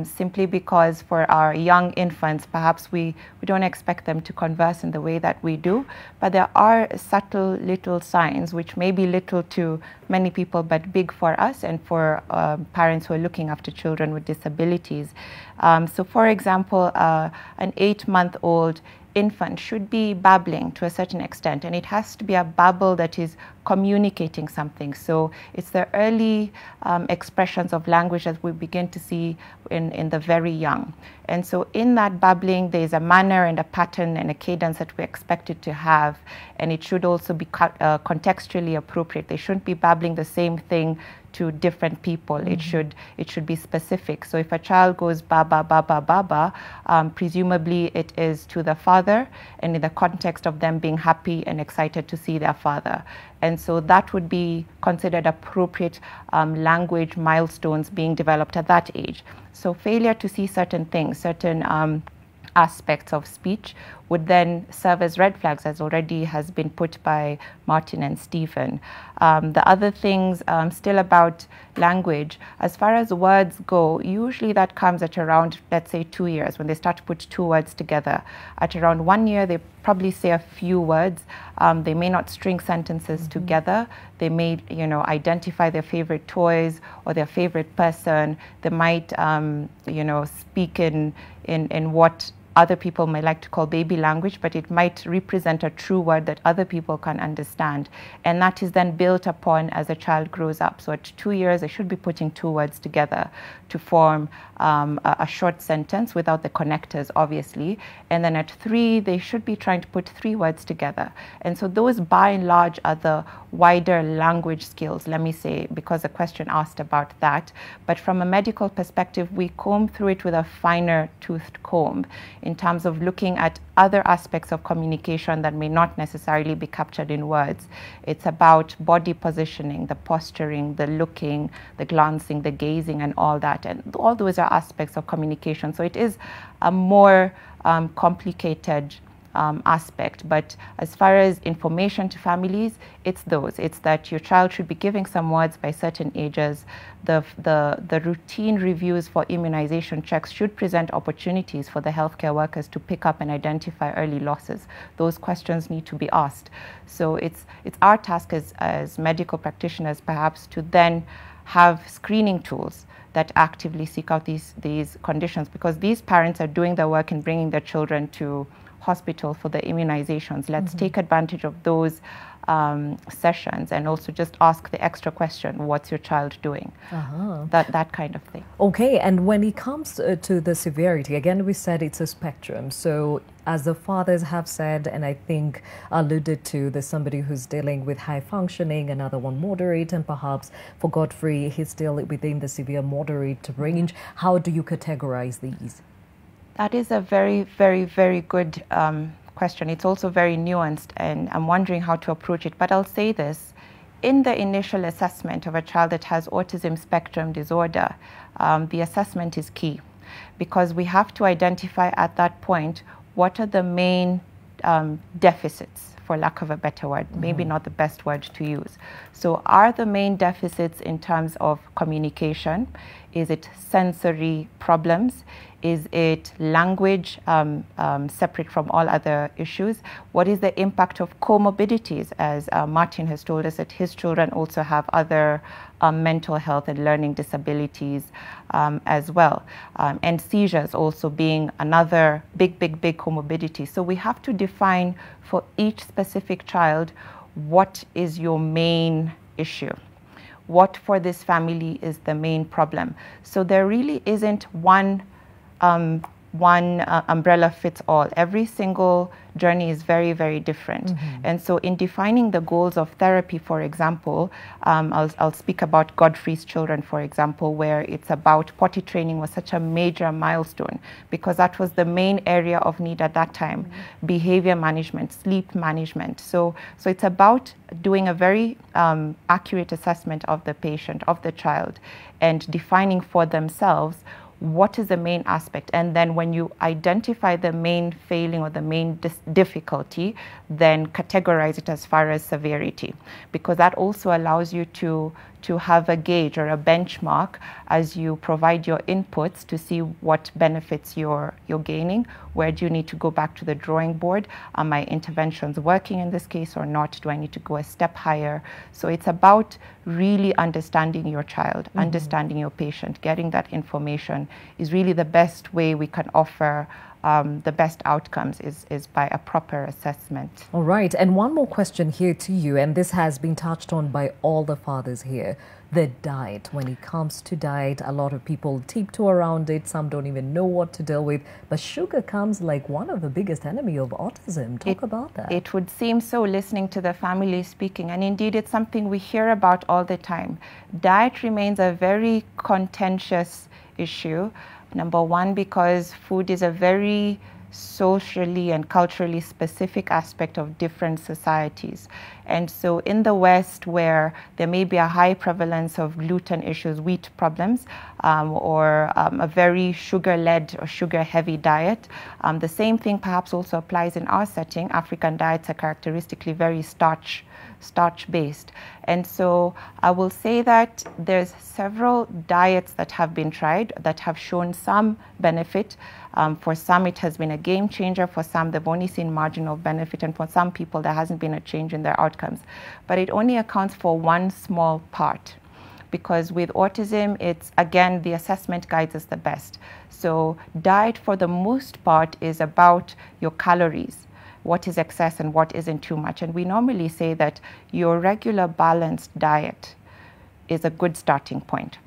Simply because for our young infants, perhaps we don't expect them to converse in the way that we do, but there are subtle little signs which may be little to many people but big for us and for parents who are looking after children with disabilities. So for example, an 8-month-old infant should be babbling to a certain extent, and it has to be a babble that is communicating something. So it's the early expressions of language that we begin to see in the very young. And so in that babbling, there's a manner and a pattern and a cadence that we expect it to have, and it should also be contextually appropriate. They shouldn't be babbling the same thing to different people. It should be specific. So if a child goes ba ba ba ba ba ba, presumably it is to the father and in the context of them being happy and excited to see their father. And so that would be considered appropriate language milestones being developed at that age. So failure to see certain things, certain aspects of speech would then serve as red flags, as already has been put by Martin and Stephen. The other things still about language, as far as words go, usually that comes at around, let's say, 2 years, when they start to put 2 words together. At around 1 year, they probably say a few words. They may not string sentences together. They may, identify their favorite toys or their favorite person. They might, speak in what other people may like to call baby language, but it might represent a true word that other people can understand. And that is then built upon as a child grows up. So at 2 years, they should be putting 2 words together to form a short sentence without the connectors, obviously. And then at 3, they should be trying to put 3 words together. And so those, by and large, are the wider language skills, let me say, because the question asked about that. But from a medical perspective, we comb through it with a finer toothed comb in terms of looking at other aspects of communication that may not necessarily be captured in words. It's about body positioning, the posturing, the looking, the glancing, the gazing, and all that. And all those are aspects of communication. So it is a more complicated aspect. But as far as information to families, it's those. It's that your child should be giving some words by certain ages. The routine reviews for immunization checks should present opportunities for the healthcare workers to pick up and identify early losses. Those questions need to be asked. So it's our task as medical practitioners perhaps to then have screening tools that actively seek out these conditions, because these parents are doing the work in bringing their children to hospital for the immunizations. Let's take advantage of those sessions, and also just ask the extra question, what's your child doing? That kind of thing. Okay, and when it comes to the severity, again, we said it's a spectrum. So as the fathers have said, and I think alluded to, there's somebody who's dealing with high functioning, another one moderate, and perhaps for Godfrey, he's still within the severe moderate range. How do you categorize these? That is a very, very, very good question. It's also very nuanced, and I'm wondering how to approach it. But I'll say this. In the initial assessment of a child that has autism spectrum disorder, the assessment is key, because we have to identify at that point what are the main deficits, for lack of a better word, maybe not the best word to use. So are the main deficits in terms of communication? Is it sensory problems? Is it language separate from all other issues? What is the impact of comorbidities? As Martin has told us that his children also have other mental health and learning disabilities as well. And seizures also being another big comorbidity. So we have to define for each specific child, what is your main issue? What for this family is the main problem? So there really isn't one umbrella fits all. Every single journey is very, very different. And so in defining the goals of therapy, for example, I'll speak about Godfrey's children, for example, where it's about potty training was such a major milestone, because that was the main area of need at that time. Behavior management, sleep management. So it's about doing a very accurate assessment of the patient, of the child, and defining for themselves what is the main aspect. And then when you identify the main failing or the main difficulty, then categorize it as far as severity, because that also allows you to have a gauge or a benchmark as you provide your inputs to see what benefits you're gaining. Where do you need to go back to the drawing board? Are my interventions working in this case or not? Do I need to go a step higher? So it's about really understanding your child, understanding your patient. Getting that information is really the best way we can offer the best outcomes is by a proper assessment. All right, and one more question here to you, and this has been touched on by all the fathers here. The diet. When it comes to diet, a lot of people tiptoe around it. Some don't even know what to deal with. But sugar comes like one of the biggest enemy of autism. Talk about that. It would seem so, listening to the family speaking, and indeed it's something we hear about all the time. Diet remains a very contentious issue. Number one, because food is a very socially and culturally specific aspect of different societies. And so in the West, where there may be a high prevalence of gluten issues, wheat problems, or a very sugar-led or sugar-heavy diet, the same thing perhaps also applies in our setting. African diets are characteristically very starch-based. And so I will say that there's several diets that have been tried that have shown some benefit. For some, it has been a game changer. For some, they've only seen marginal benefit. And for some people, there hasn't been a change in their outcomes. But it only accounts for one small part. Because with autism, it's, again, the assessment guides us the best. So diet, for the most part, is about your calories. What is excess and what isn't too much. And we normally say that your regular balanced diet is a good starting point.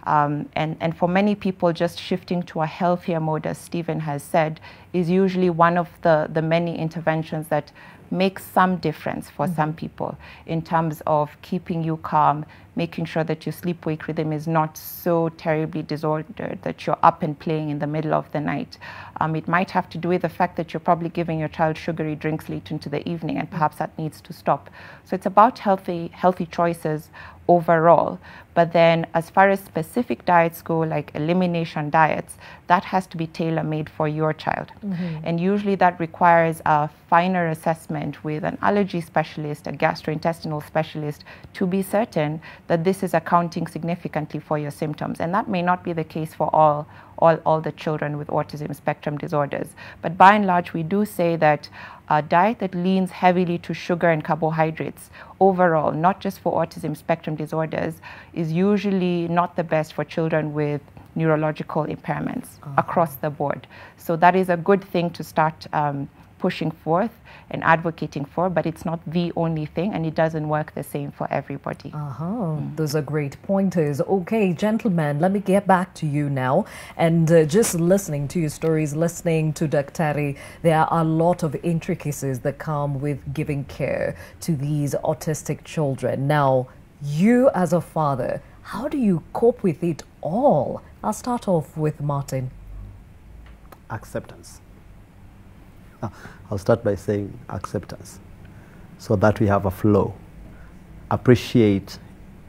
And for many people, just shifting to a healthier mode, as Stephen has said, is usually one of the many interventions that makes some difference for some people in terms of keeping you calm, making sure that your sleep-wake rhythm is not so terribly disordered that you're up and playing in the middle of the night. It might have to do with the fact that you're probably giving your child sugary drinks late into the evening, and perhaps that needs to stop. So it's about healthy choices overall. But then as far as specific diets go, like elimination diets, that has to be tailor-made for your child. And usually that requires a finer assessment with an allergy specialist, a gastrointestinal specialist, to be certain that this is accounting significantly for your symptoms. And that may not be the case for all the children with autism spectrum disorders. But by and large, we do say that a diet that leans heavily to sugar and carbohydrates overall, not just for autism spectrum disorders, is usually not the best for children with neurological impairments across the board. So that is a good thing to start pushing forth and advocating for, but it's not the only thing, and it doesn't work the same for everybody. Those are great pointers. Okay, gentlemen, let me get back to you now. And just listening to your stories, listening to Daktari, there are a lot of intricacies that come with giving care to these autistic children. Now, you as a father, how do you cope with it all? I'll start off with Martin. Acceptance. I'll start by saying acceptance, so that we have a flow. Appreciate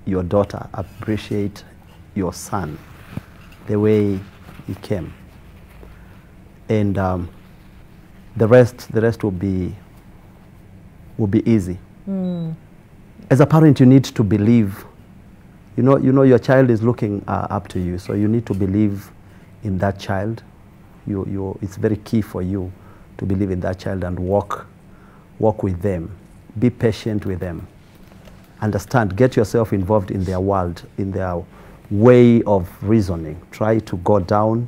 your daughter, appreciate your son, the way he came, and the rest will be easy. As a parent, you need to believe. You know your child is looking up to you, so you need to believe in that child. It's very key for you to believe in that child and walk with them. Be patient with them. Understand, get yourself involved in their world, in their way of reasoning. Try to go down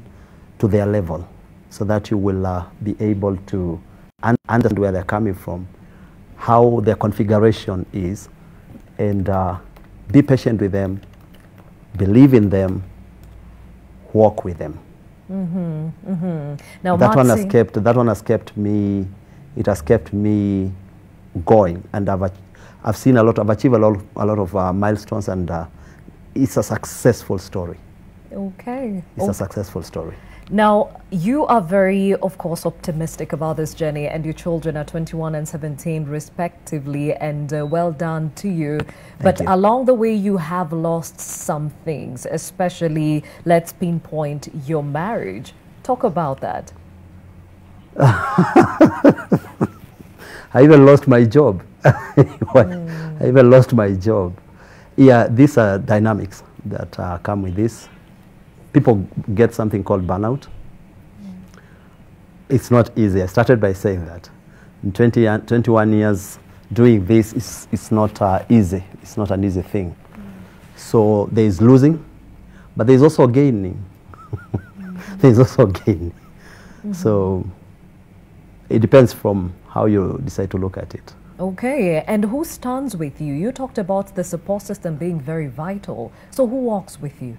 to their level so that you will be able to understand where they're coming from, how their configuration is, and be patient with them, believe in them, walk with them. Now, that one has kept me. It has kept me going, and I've seen a lot. I've achieved a lot of milestones, and it's a successful story. Okay, it's a successful story. Now, you are very, of course, optimistic about this journey, and your children are 21 and 17 respectively, and well done to you. But along the way, you have lost some things, especially, let's pinpoint your marriage. Talk about that. I even lost my job. I even lost my job. Yeah, these are dynamics that come with this. People get something called burnout. It's not easy. I started by saying that. In 21 years doing this, it's not easy. It's not an easy thing. So there is losing, but there is also gaining. There is also gaining. So it depends from how you decide to look at it. Okay, and who stands with you? You talked about the support system being very vital. So who walks with you?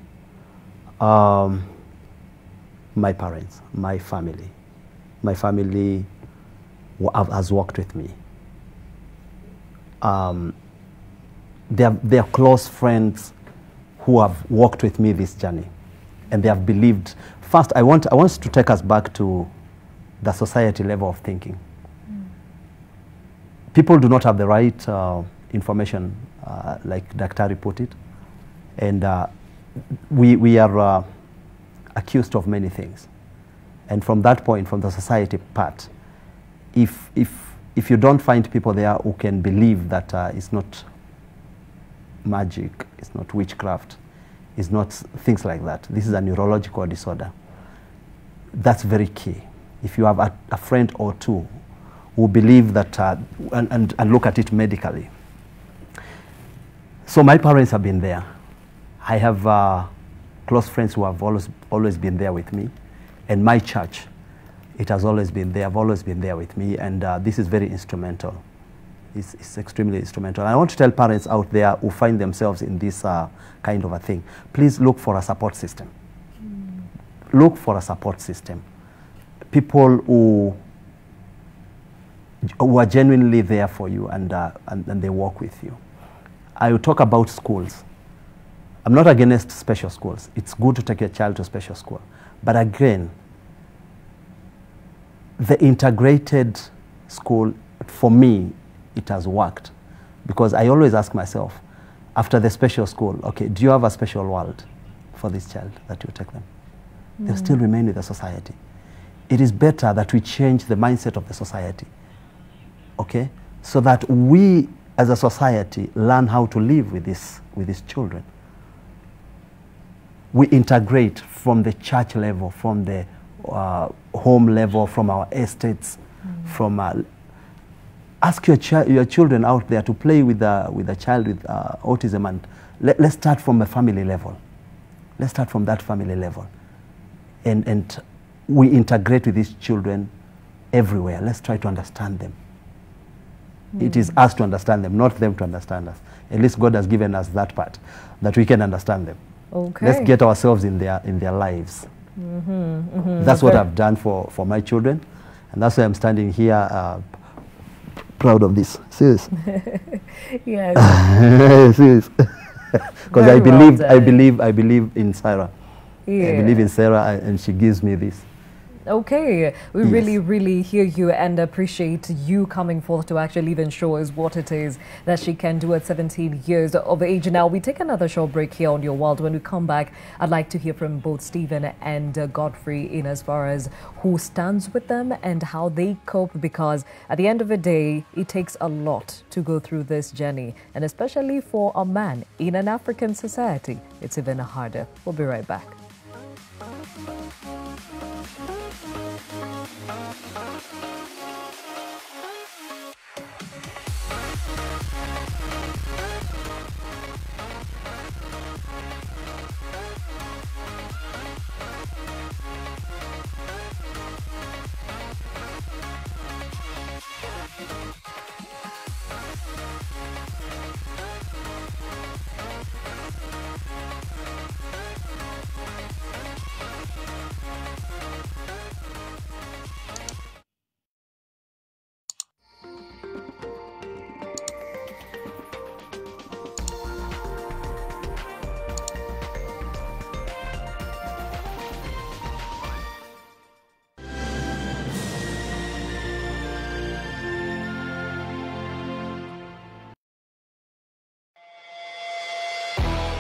My parents, my family. My family has worked with me. They're close friends who have worked with me this journey, and they have believed. First, I want to take us back to the society level of thinking. People do not have the right information, like Daktari put it, and we are accused of many things. And from that point, from the society part, if you don't find people there who can believe that it's not magic, it's not witchcraft, it's not things like that, this is a neurological disorder, that's very key. If you have a friend or two who believe that and look at it medically. So my parents have been there. I have close friends who have always been there with me, and my church, it has always been there. I've always been there with me, and this is very instrumental. It's extremely instrumental. And I want to tell parents out there who find themselves in this kind of a thing, please look for a support system. Look for a support system. People who are genuinely there for you, and they work with you. I will talk about schools. I'm not against special schools. It's good to take your child to special school. But again, the integrated school, for me, it has worked. Because I always ask myself, after the special school, okay, do you have a special world for this child that you take them? They'll still remain with the society. It is better that we change the mindset of the society, okay? So that we, as a society, learn how to live with these children. We integrate from the church level, from the home level, from our estates, from ask your children out there to play with a child with autism, and let's start from a family level. Let's start from that family level, and we integrate with these children everywhere. Let's try to understand them. It is us to understand them, not them to understand us. At least God has given us that part, that we can understand them. Okay. Let's get ourselves in their lives. That's what I've done for my children, and that's why I'm standing here proud of this. Serious. Yes. Serious. Because I believe in Sarah. Yeah. I believe in Sarah, and she gives me this. Okay, we really hear you and appreciate you coming forth to actually even show us what it is that she can do at 17 years of age. Now, we take another short break here on Your World. When we come back, I'd like to hear from both Stephen and Godfrey in as far as who stands with them and how they cope, because at the end of the day, it takes a lot to go through this journey, and especially for a man in an African society, it's even harder. We'll be right back.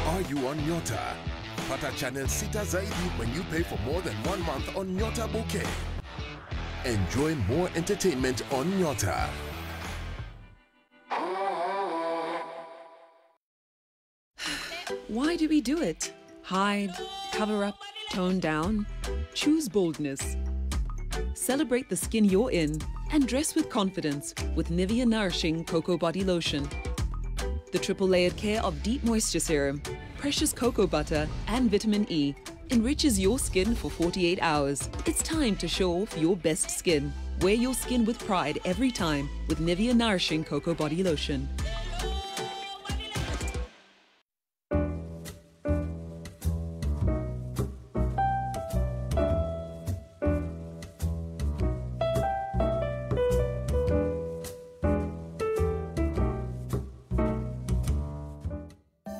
Are you on Nyota? Pata channel sita zaidi when you pay for more than 1 month on Nyota Bouquet. Enjoy more entertainment on Nyota. Why do we do it? Hide, cover up, tone down. Choose boldness. Celebrate the skin you're in and dress with confidence with Nivea Nourishing Cocoa Body Lotion. The triple layered care of deep moisture serum, precious cocoa butter and vitamin E enriches your skin for 48 hours. It's time to show off your best skin. Wear your skin with pride every time with Nivea Nourishing Cocoa Body Lotion.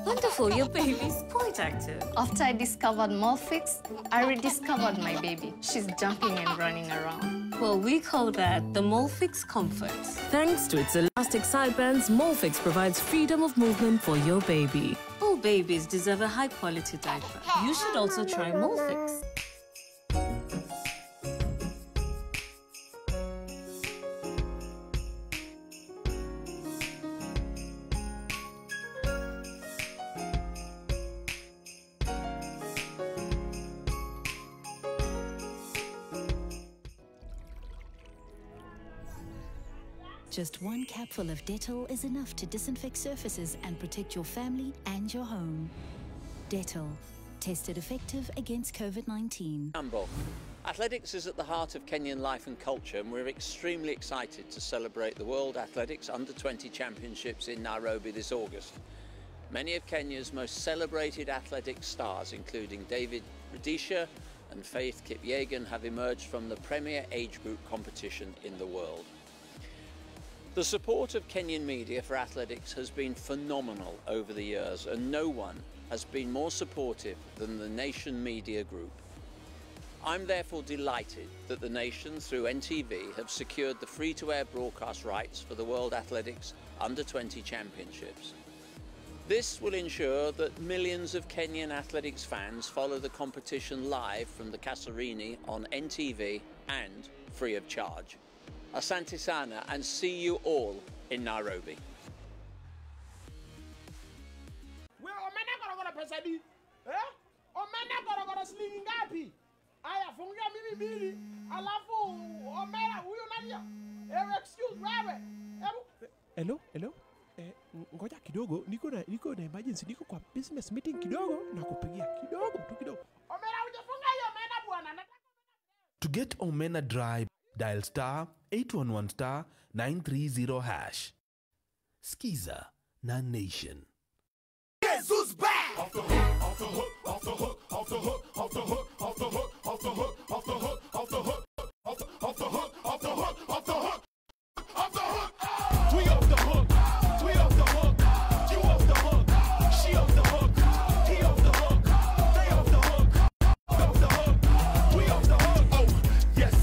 Wonderful, your baby's quite active. After I discovered Molfix, I rediscovered my baby. She's jumping and running around. Well, we call that the Molfix Comfort. Thanks to its elastic side bands, Molfix provides freedom of movement for your baby. All babies deserve a high-quality diaper. You should also try Molfix. Just one capful of Dettol is enough to disinfect surfaces and protect your family and your home. Dettol, tested effective against COVID-19. Athletics is at the heart of Kenyan life and culture, and we're extremely excited to celebrate the World Athletics Under-20 Championships in Nairobi this August. Many of Kenya's most celebrated athletic stars, including David Rudisha and Faith Kipyegon, have emerged from the premier age group competition in the world. The support of Kenyan media for athletics has been phenomenal over the years, and no one has been more supportive than the Nation Media Group. I'm therefore delighted that the Nation, through NTV, have secured the free-to-air broadcast rights for the World Athletics Under-20 Championships. This will ensure that millions of Kenyan athletics fans follow the competition live from the Kasarani on NTV and free of charge. Asante sana, and see you all in Nairobi. Hello? Ngoja kidogo, niko na emergency, niko kwa business meeting kidogo na kupigia kidogo. To get Omena Dry Dial star 811 star 930 hash. Skiza na Nation. Guess who's back? Off the hook, off the hook, off the hook, off the hook, off the hook, off the hook, off the hook, off the hook, off the hook, off the hook, off the hook, off the hook, off the hook, off the hook. We off the hook, we off the hook, you off the hook, she off the hook, he off the hook, they off the hook, off the hook, we off the hook. Oh, yes.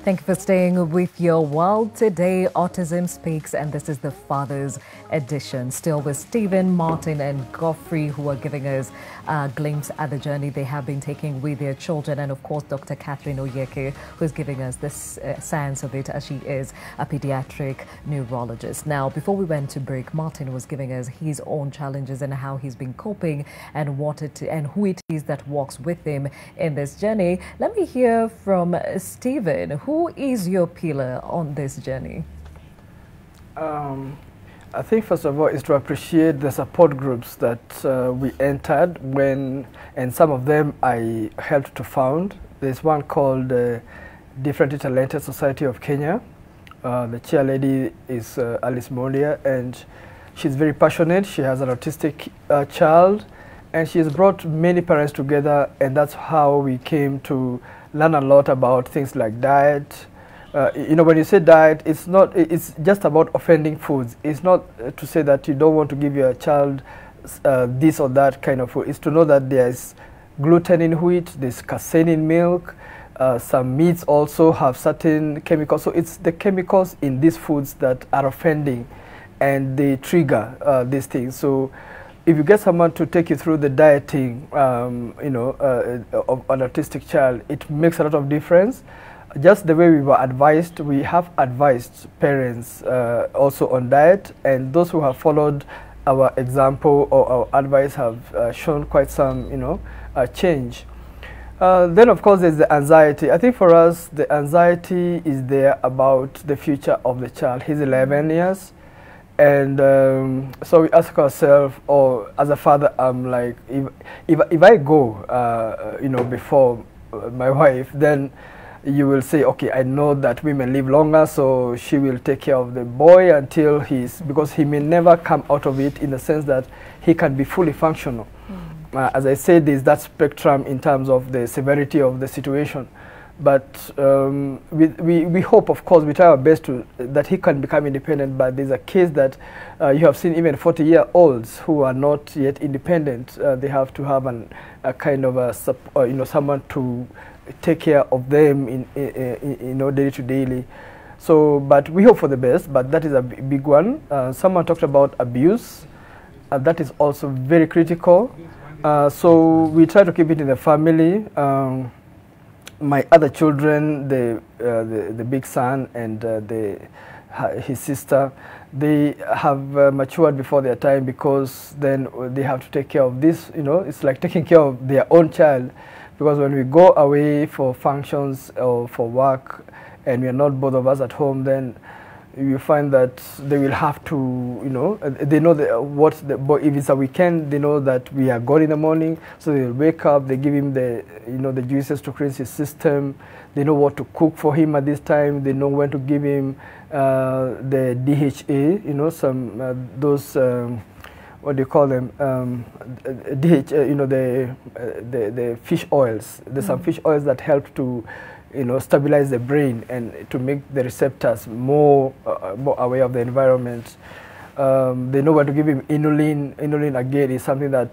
Thank you for staying with Your World. Today, Autism Speaks, and this is the Father's Edition. Still with Stephen, Martin, and Godfrey, who are giving us a glimpse at the journey they have been taking with their children. And of course, Dr. Catherine Oyeke, who's giving us this sense of it, as she is a pediatric neurologist. Now, before we went to break, Martin was giving us his own challenges and how he's been coping and who it is that walks with him in this journey. Let me hear from Stephen. Who is your pillar on this journey? I think first of all is to appreciate the support groups that we entered and some of them I helped to found. There's one called Differently Talented Society of Kenya. The chair lady is Alice Mondia, and she's very passionate. She has an autistic child, and she has brought many parents together, and that's how we came to learn a lot about things like diet. You know, when you say diet, it's just about offending foods. It's not to say that you don't want to give your child this or that kind of food. It's to know that there's gluten in wheat, there's casein in milk, some meats also have certain chemicals. So it's the chemicals in these foods that are offending and they trigger these things. So if you get someone to take you through the dieting, of an autistic child, it makes a lot of difference. Just the way we were advised, we have advised parents also on diet, and those who have followed our example or our advice have shown quite some, change. Then, of course, there's the anxiety. I think for us, the anxiety is there about the future of the child. He's 11 years. And so we ask ourselves, or as a father, I'm like, if I go, before my wife, then you will say, okay, I know that women live longer, so she will take care of the boy until because he may never come out of it in the sense that he can be fully functional. As I said, there's that spectrum in terms of the severity of the situation. But we hope, of course, we try our best that he can become independent. But there's a case that you have seen even 40-year-olds who are not yet independent. They have to have a kind of someone to take care of them in day to daily. So, but we hope for the best. But that is a big one. Someone talked about abuse. That is also very critical. So we try to keep it in the family. My other children, the big son and his sister, they have matured before their time, because then they have to take care of this. It's like taking care of their own child, because when we go away for functions or for work and we are not both of us at home, then you find that they will have to, they know if it's a weekend, they know that we are gone in the morning, so they'll wake up, they give him the juices to cleanse his system, they know what to cook for him at this time, they know when to give him the DHA, those, what do you call them, DHA, the fish oils. There's some fish oils that help to stabilize the brain and to make the receptors more aware of the environment. They know when to give him inulin. Inulin, again, is something that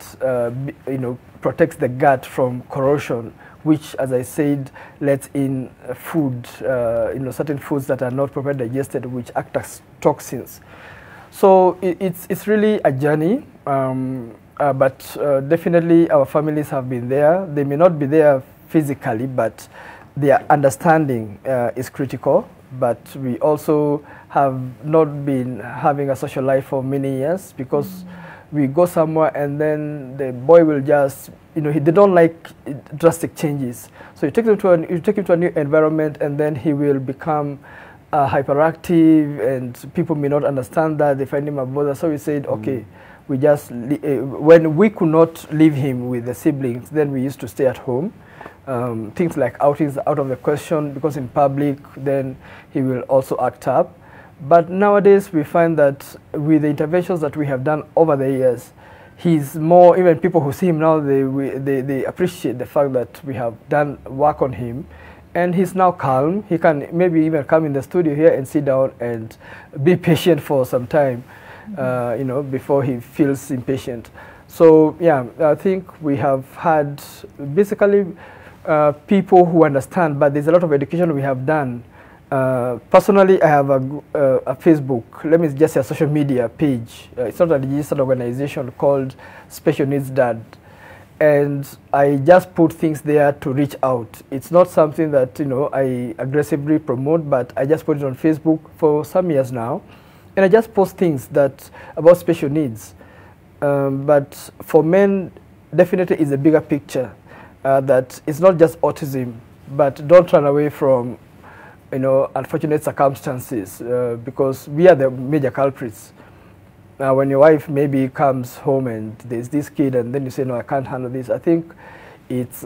protects the gut from corrosion which, as I said, lets in food, certain foods that are not properly digested, which act as toxins. So it's really a journey, but definitely our families have been there. They may not be there physically, but their understanding is critical. But we also have not been having a social life for many years, because we go somewhere and then the boy will just, they don't like drastic changes. So you take him to a new environment, and then he will become hyperactive, and people may not understand that. They find him a bother. So we said, okay, we just, when we could not leave him with the siblings, then we used to stay at home. Things like outings out of the question, because in public, then he will also act up. But nowadays, we find that with the interventions that we have done over the years, he's more, even people who see him now, they appreciate the fact that we have done work on him. And he's now calm. He can maybe even come in the studio here and sit down and be patient for some time, before he feels impatient. So, yeah, I think we have had basically people who understand, but there's a lot of education we have done. Personally, I have a Facebook, let me just say a social media page. It's not a registered organization, called Special Needs Dad. And I just put things there to reach out. It's not something that, I aggressively promote, but I just put it on Facebook for some years now. And I just post things about special needs. But for men, definitely is a bigger picture. That it's not just autism, but don't run away from, unfortunate circumstances, because we are the major culprits. Now, when your wife maybe comes home and there's this kid, and then you say, no, I can't handle this, I think it's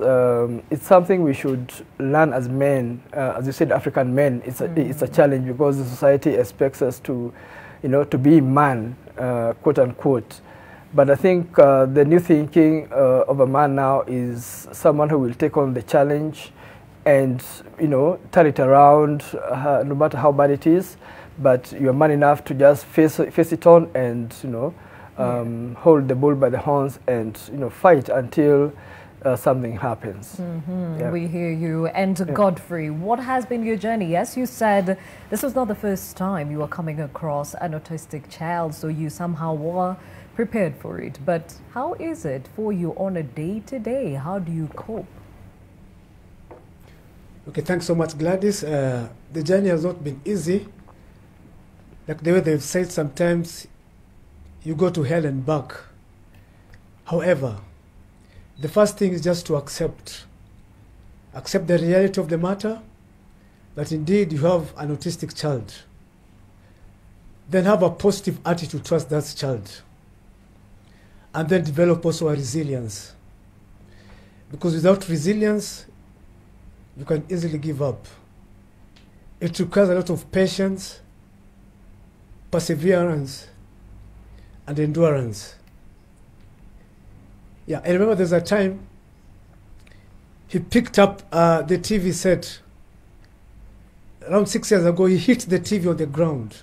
something we should learn as men. As you said, African men, it's a challenge, because the society expects us to, to be man, quote unquote. But I think the new thinking of a man now is someone who will take on the challenge and, turn it around, no matter how bad it is. But you're man enough to just face it on and, hold the bull by the horns and, fight until something happens. Yeah. We hear you. And Godfrey, what has been your journey? As you said, this was not the first time you were coming across an autistic child, so you somehow were prepared for it. But how is it for you on a day-to-day? How do you cope? Okay, thanks so much, Gladys. The journey has not been easy. Like the way they've said, sometimes you go to hell and back. However, the first thing is just to accept the reality of the matter, that indeed you have an autistic child. Then have a positive attitude towards that child. And then develop also a resilience. Because without resilience, you can easily give up. It requires a lot of patience, perseverance, and endurance. Yeah, I remember there's a time he picked up the TV set. Around 6 years ago, he hit the TV on the ground.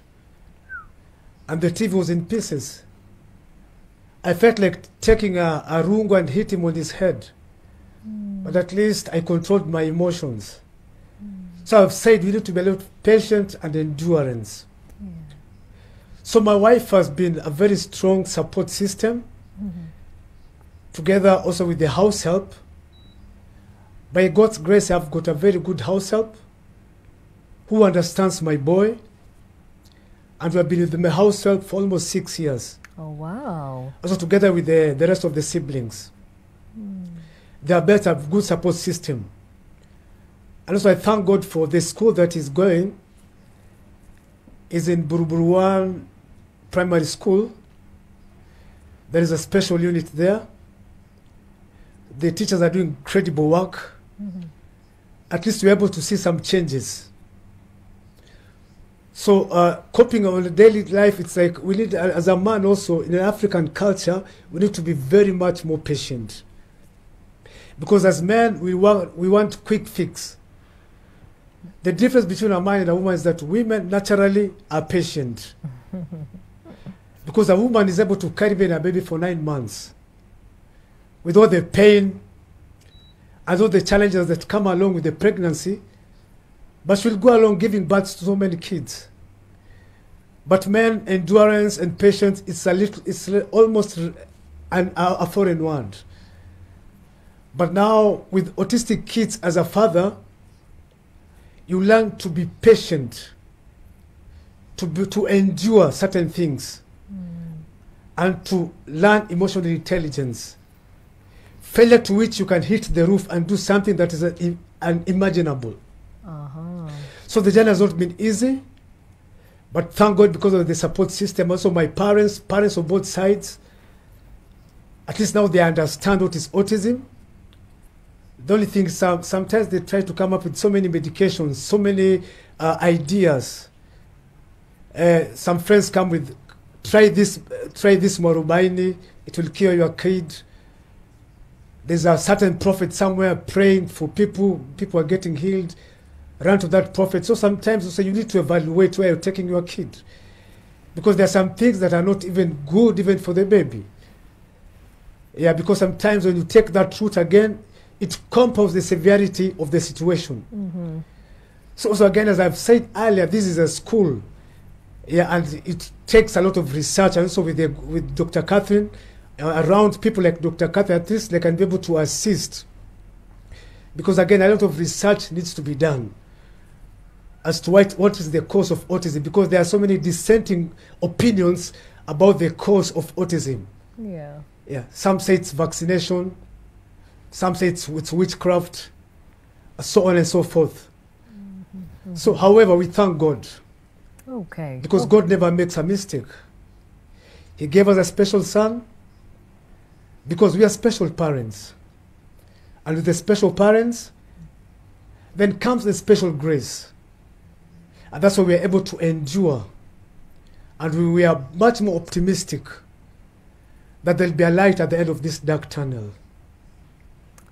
And the TV was in pieces. I felt like taking a rungu and hit him on his head. But at least I controlled my emotions. So I've said we need to be a little patient and endurance. So my wife has been a very strong support system, together also with the house help. By God's grace, I've got a very good house help who understands my boy. And we've been with my house help for almost 6 years. Oh, wow. Also together with the rest of the siblings. They are built a good support system. And also I thank God for the school that is going. Is in Buruburuan Primary School. There is a special unit there. The teachers are doing incredible work. At least we're able to see some changes. So coping on a daily life, it's like we need, as a man also, in an African culture, we need to be very much more patient. Because as men, we want quick fix. The difference between a man and a woman is that women naturally are patient. Because a woman is able to carry a baby for 9 months with all the pain and all the challenges that come along with the pregnancy, but she'll go along giving birth to so many kids. But man, endurance and patience, it's almost a foreign word. But now with autistic kids as a father, you learn to be patient, to endure certain things, and to learn emotional intelligence. Failure to which you can hit the roof and do something that is unimaginable. So the journey has not been easy, but thank God because of the support system. Also my parents of both sides, at least now they understand what is autism. The only thing is sometimes they try to come up with so many medications, so many ideas. Some friends come with, try this Morubaini, it will cure your kid. There's a certain prophet somewhere praying for people are getting healed. Run to that prophet. So sometimes also you need to evaluate where you're taking your kid, because there are some things that are not even good even for the baby. Yeah, because sometimes when you take that route again, it compounds the severity of the situation. So again, as I've said earlier, this is a school. Yeah, and it takes a lot of research, and also with Dr. Catherine, around people like Dr. Catherine, at least they can be able to assist. Because again, a lot of research needs to be done as to what is the cause of autism, because there are so many dissenting opinions about the cause of autism. Yeah. Some say it's vaccination, some say it's witchcraft, so on and so forth. So, however, we thank God. Because God never makes a mistake. He gave us a special son because we are special parents. And with the special parents, then comes the special grace. And that's why we are able to endure. And we are much more optimistic that there'll be a light at the end of this dark tunnel.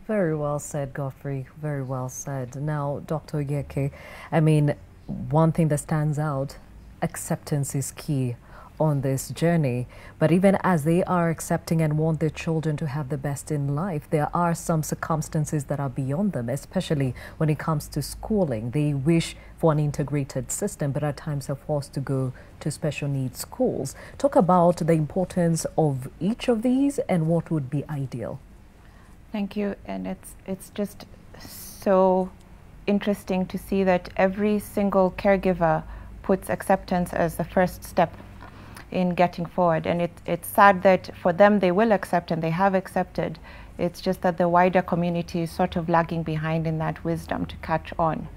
Very well said, Godfrey. Very well said. Now, Dr. Yeke, I mean, one thing that stands out, acceptance is key on this journey. But even as they are accepting and want their children to have the best in life, there are some circumstances that are beyond them, especially when it comes to schooling. They wish for an integrated system, but at times are forced to go to special needs schools. Talk about the importance of each of these and what would be ideal. Thank you. And it's just so interesting to see that every single caregiver puts acceptance as the first step in getting forward. And it's sad that for them they will accept and they have accepted. It's just that the wider community is sort of lagging behind in that wisdom to catch on.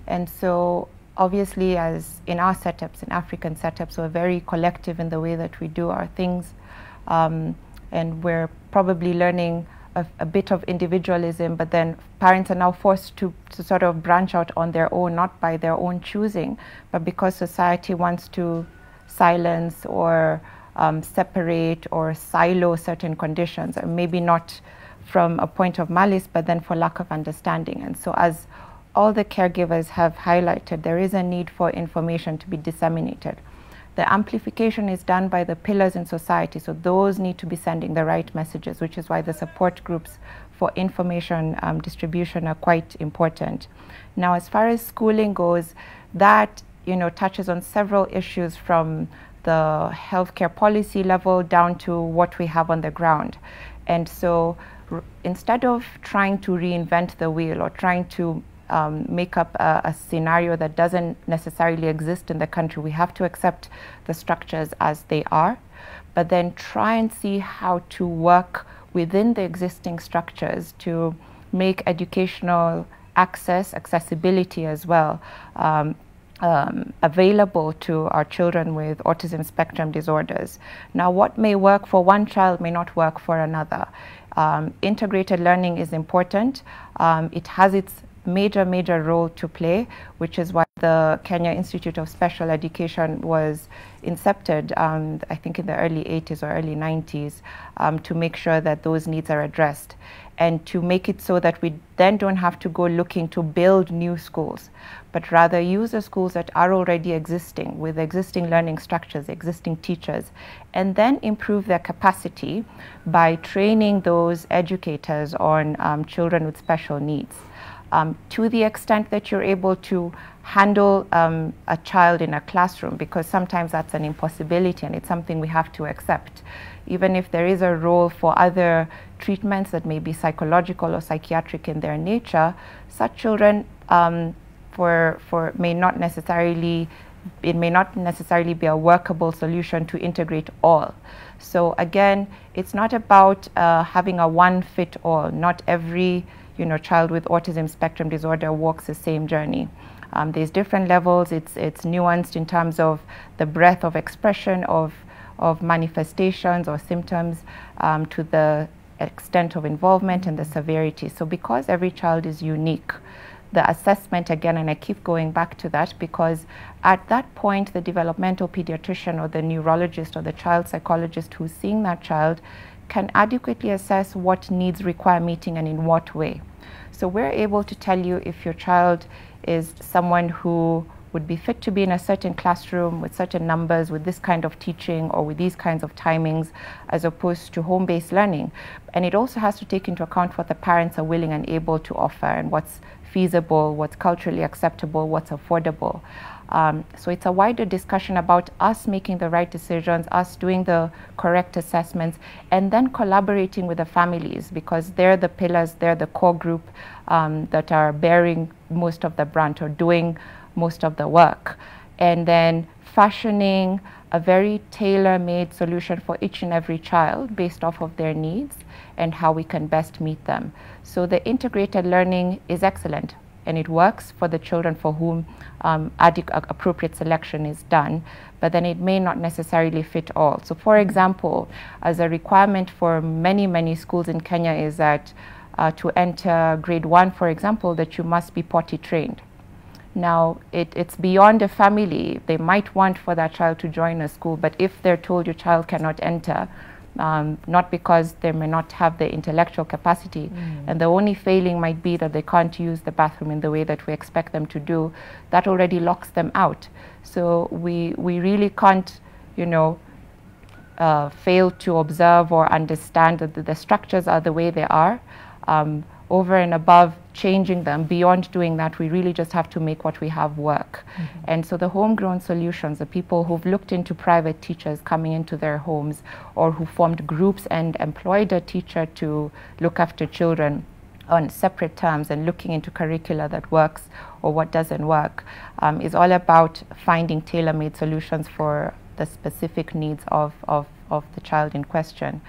And so obviously, as in our setups, in African setups, we're very collective in the way that we do our things. And we're probably learning a bit of individualism, but then parents are now forced to sort of branch out on their own, not by their own choosing, but because society wants to silence or separate or silo certain conditions, or maybe not from a point of malice, but then for lack of understanding. And so as all the caregivers have highlighted, there is a need for information to be disseminated. The amplification is done by the pillars in society, so those need to be sending the right messages, which is why the support groups for information distribution are quite important. Now, as far as schooling goes, that touches on several issues from the healthcare policy level down to what we have on the ground. And so instead of trying to reinvent the wheel or trying to make up a scenario that doesn't necessarily exist in the country, we have to accept the structures as they are, but then try and see how to work within the existing structures to make educational accessibility as well, available to our children with autism spectrum disorders. Now, what may work for one child may not work for another. Integrated learning is important. It has its major role to play, which is why the Kenya Institute of Special Education was incepted, I think in the early 80s or early 90s, to make sure that those needs are addressed, and to make it so that we then don't have to go looking to build new schools, but rather use the schools that are already existing with existing learning structures, existing teachers, and then improve their capacity by training those educators on children with special needs. To the extent that you're able to handle a child in a classroom, because sometimes that's an impossibility and it's something we have to accept. Even if there is a role for other treatments that may be psychological or psychiatric in their nature, such children may not necessarily be a workable solution to integrate all. So again, it's not about having a one-fit-all. Not every child with autism spectrum disorder walks the same journey. There's different levels. It's nuanced in terms of the breadth of expression of manifestations or symptoms, to the extent of involvement and the severity. So because every child is unique, the assessment, again, and I keep going back to that, because at that point the developmental pediatrician or the neurologist or the child psychologist who's seeing that child can adequately assess what needs require meeting and in what way. So we're able to tell you if your child is someone who would be fit to be in a certain classroom with certain numbers, with this kind of teaching or with these kinds of timings, as opposed to home-based learning. And it also has to take into account what the parents are willing and able to offer, and what's feasible, what's culturally acceptable, what's affordable. So it's a wider discussion about us making the right decisions, us doing the correct assessments, and then collaborating with the families, because they're the pillars, they're the core group that are bearing most of the brunt or doing most of the work. And then fashioning a very tailor-made solution for each and every child based off of their needs and how we can best meet them. So the integrated learning is excellent, and it works for the children for whom appropriate selection is done, but then it may not necessarily fit all. So for example, as a requirement for many schools in Kenya is that to enter grade 1, for example, that you must be potty trained. Now, it's beyond a family. They might want for that child to join a school, but if they're told your child cannot enter, not because they may not have the intellectual capacity, and the only failing might be that they can't use the bathroom in the way that we expect them to do, that already locks them out. So we really can't, fail to observe or understand that the structures are the way they are. Over and above changing them, beyond doing that, we really just have to make what we have work. And so the homegrown solutions, the people who've looked into private teachers coming into their homes, or who formed groups and employed a teacher to look after children on separate terms and looking into curricula that works or what doesn't work, is all about finding tailor-made solutions for the specific needs of the child in question.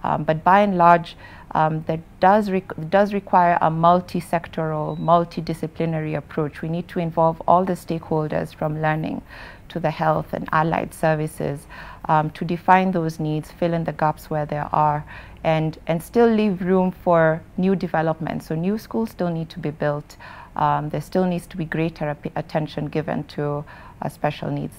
But by and large, that does require a multi-sectoral, multidisciplinary approach. We need to involve all the stakeholders, from learning to the health and allied services, to define those needs, fill in the gaps where there are, and still leave room for new development. So new schools still need to be built. There still needs to be greater attention given to a special needs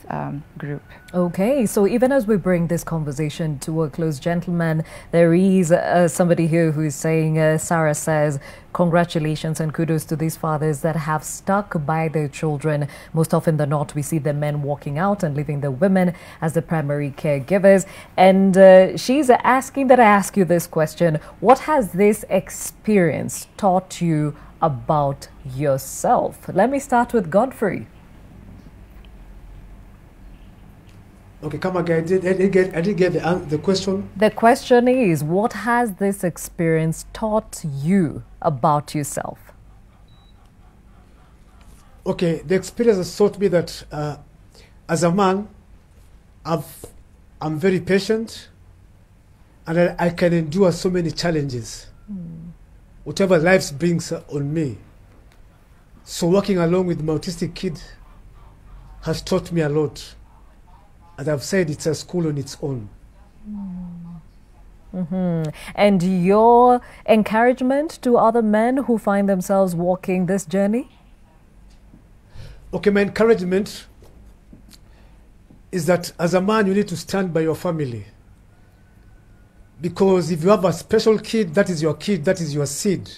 group. Okay, so even as we bring this conversation to a close, gentlemen, there is somebody here who is saying, Sarah says, congratulations and kudos to these fathers that have stuck by their children. Most often than not, we see the men walking out and leaving the women as the primary caregivers. And she's asking that I ask you this question: what has this experience taught you about yourself? Let me start with Godfrey. Okay, come again. I didn't get the question. The question is, what has this experience taught you about yourself? Okay, the experience has taught me that as a man, I'm very patient, and I can endure so many challenges, whatever life brings on me. So working along with my autistic kid has taught me a lot. As I've said, it's a school on its own. And your encouragement to other men who find themselves walking this journey? Okay, my encouragement is that as a man, you need to stand by your family. Because if you have a special kid, that is your seed.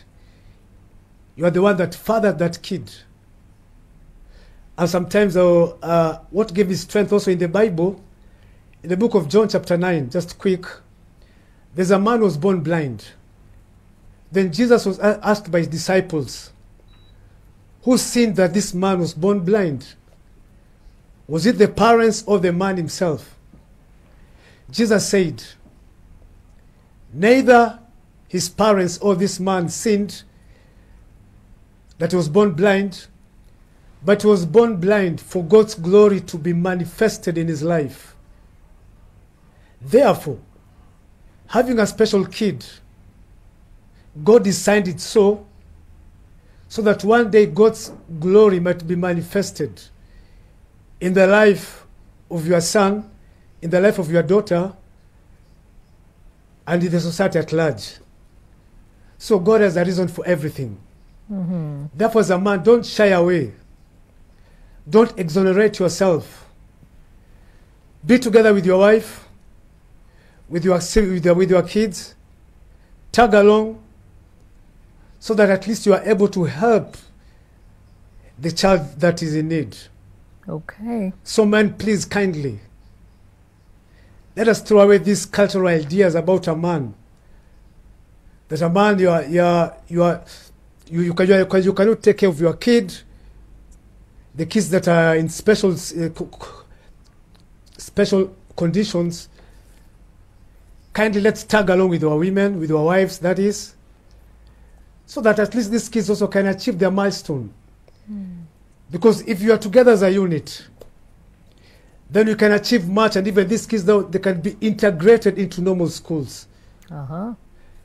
You are the one that fathered that kid. And sometimes what gave me strength also in the Bible, in the book of John chapter 9, just quick, there's a man who was born blind. Then Jesus was asked by his disciples, who sinned that this man was born blind? Was it the parents or the man himself? Jesus said, neither his parents or this man sinned that he was born blind, but he was born blind for God's glory to be manifested in his life. Therefore, having a special kid, God designed it so that one day God's glory might be manifested in the life of your son, in the life of your daughter, and in the society at large. So God has a reason for everything. Therefore, as a man, don't shy away. Don't exonerate yourself. Be together with your wife, with your kids. Tag along so that at least you are able to help the child that is in need. Okay. So men, please kindly, let us throw away these cultural ideas about a man. That a man, you cannot take care of your kid, the kids that are in special conditions. Kindly let's tag along with our women, with our wives, that is, so that at least these kids also can achieve their milestone. Because if you are together as a unit, then you can achieve much, and even these kids, though, they can be integrated into normal schools.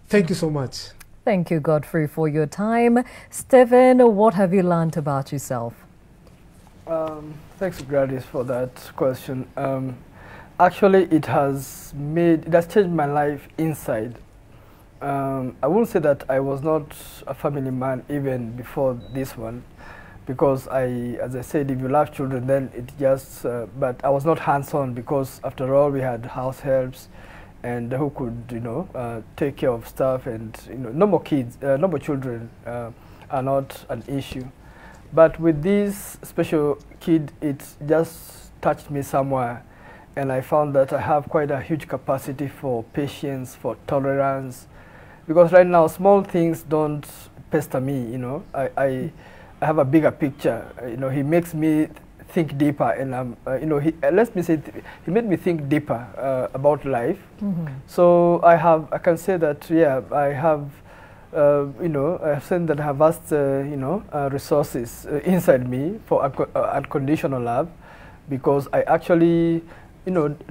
Thank you so much. Thank you, Godfrey, for your time. Stephen, what have you learned about yourself? Thanks, Gladys, for that question. Actually, it has changed my life inside. I won't say that I was not a family man even before this one, because as I said, if you love children, then it just, but I was not hands-on, because after all, we had house helps and who could, take care of stuff, and, no more kids, no more children are not an issue. But with this special kid, it just touched me somewhere. And I found that I have quite a huge capacity for patience, for tolerance, because right now small things don't pester me. I have a bigger picture. He makes me think deeper, and let me say, he made me think deeper about life. So I can say that I have, I have said that I have vast, resources inside me for unconditional love, because I actually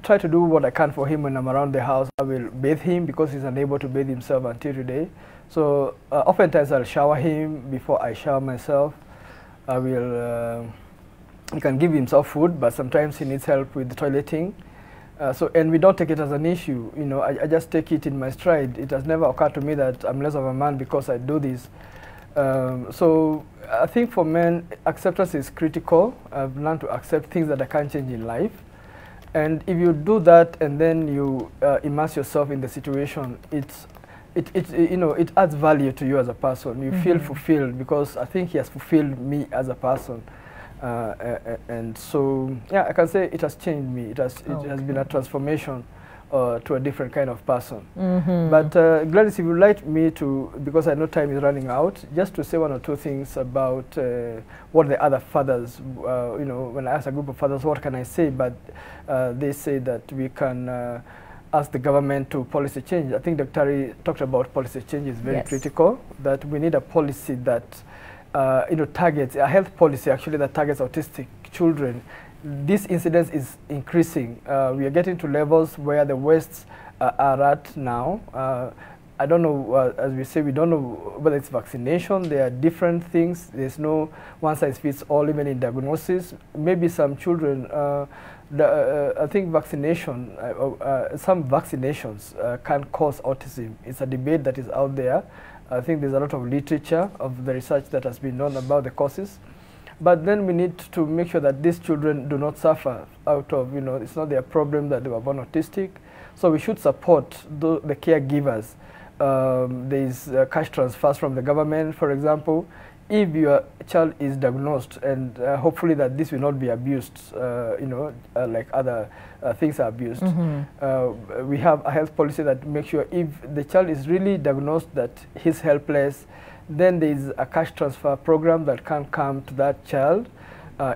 try to do what I can for him when I'm around the house. I will bathe him because he's unable to bathe himself until today. So oftentimes I'll shower him before I shower myself. I will, he can give himself food, but sometimes he needs help with the toileting. And we don't take it as an issue. I just take it in my stride. It has never occurred to me that I'm less of a man because I do this. So I think for men, acceptance is critical. I've learned to accept things that I can't change in life. And if you do that and then you immerse yourself in the situation, it adds value to you as a person. You feel fulfilled, because I think he has fulfilled me as a person. And so, I can say it has changed me. It has been a transformation to a different kind of person. But Gladys, if you'd like me to, because I know time is running out, just to say one or two things about what the other fathers, when I ask a group of fathers, what can I say? But they say that we can ask the government to policy change. I think Dr. Tari talked about policy change is very critical, that we need a policy that targets, a health policy actually that targets autistic children. This incidence is increasing. We are getting to levels where the West are at now. I don't know, as we say, we don't know whether it's vaccination. There are different things. There's no one size fits all, even in diagnosis. Maybe some children, I think vaccination, some vaccinations can cause autism. It's a debate that is out there. I think there's a lot of literature of the research that has been done about the causes. But then we need to make sure that these children do not suffer out of, it's not their problem that they were born autistic. So we should support the caregivers. There is cash transfers from the government, for example. If your child is diagnosed, and hopefully that this will not be abused, like other things are abused. We have a health policy that makes sure if the child is really diagnosed that he's helpless, then there is a cash transfer program that can come to that child.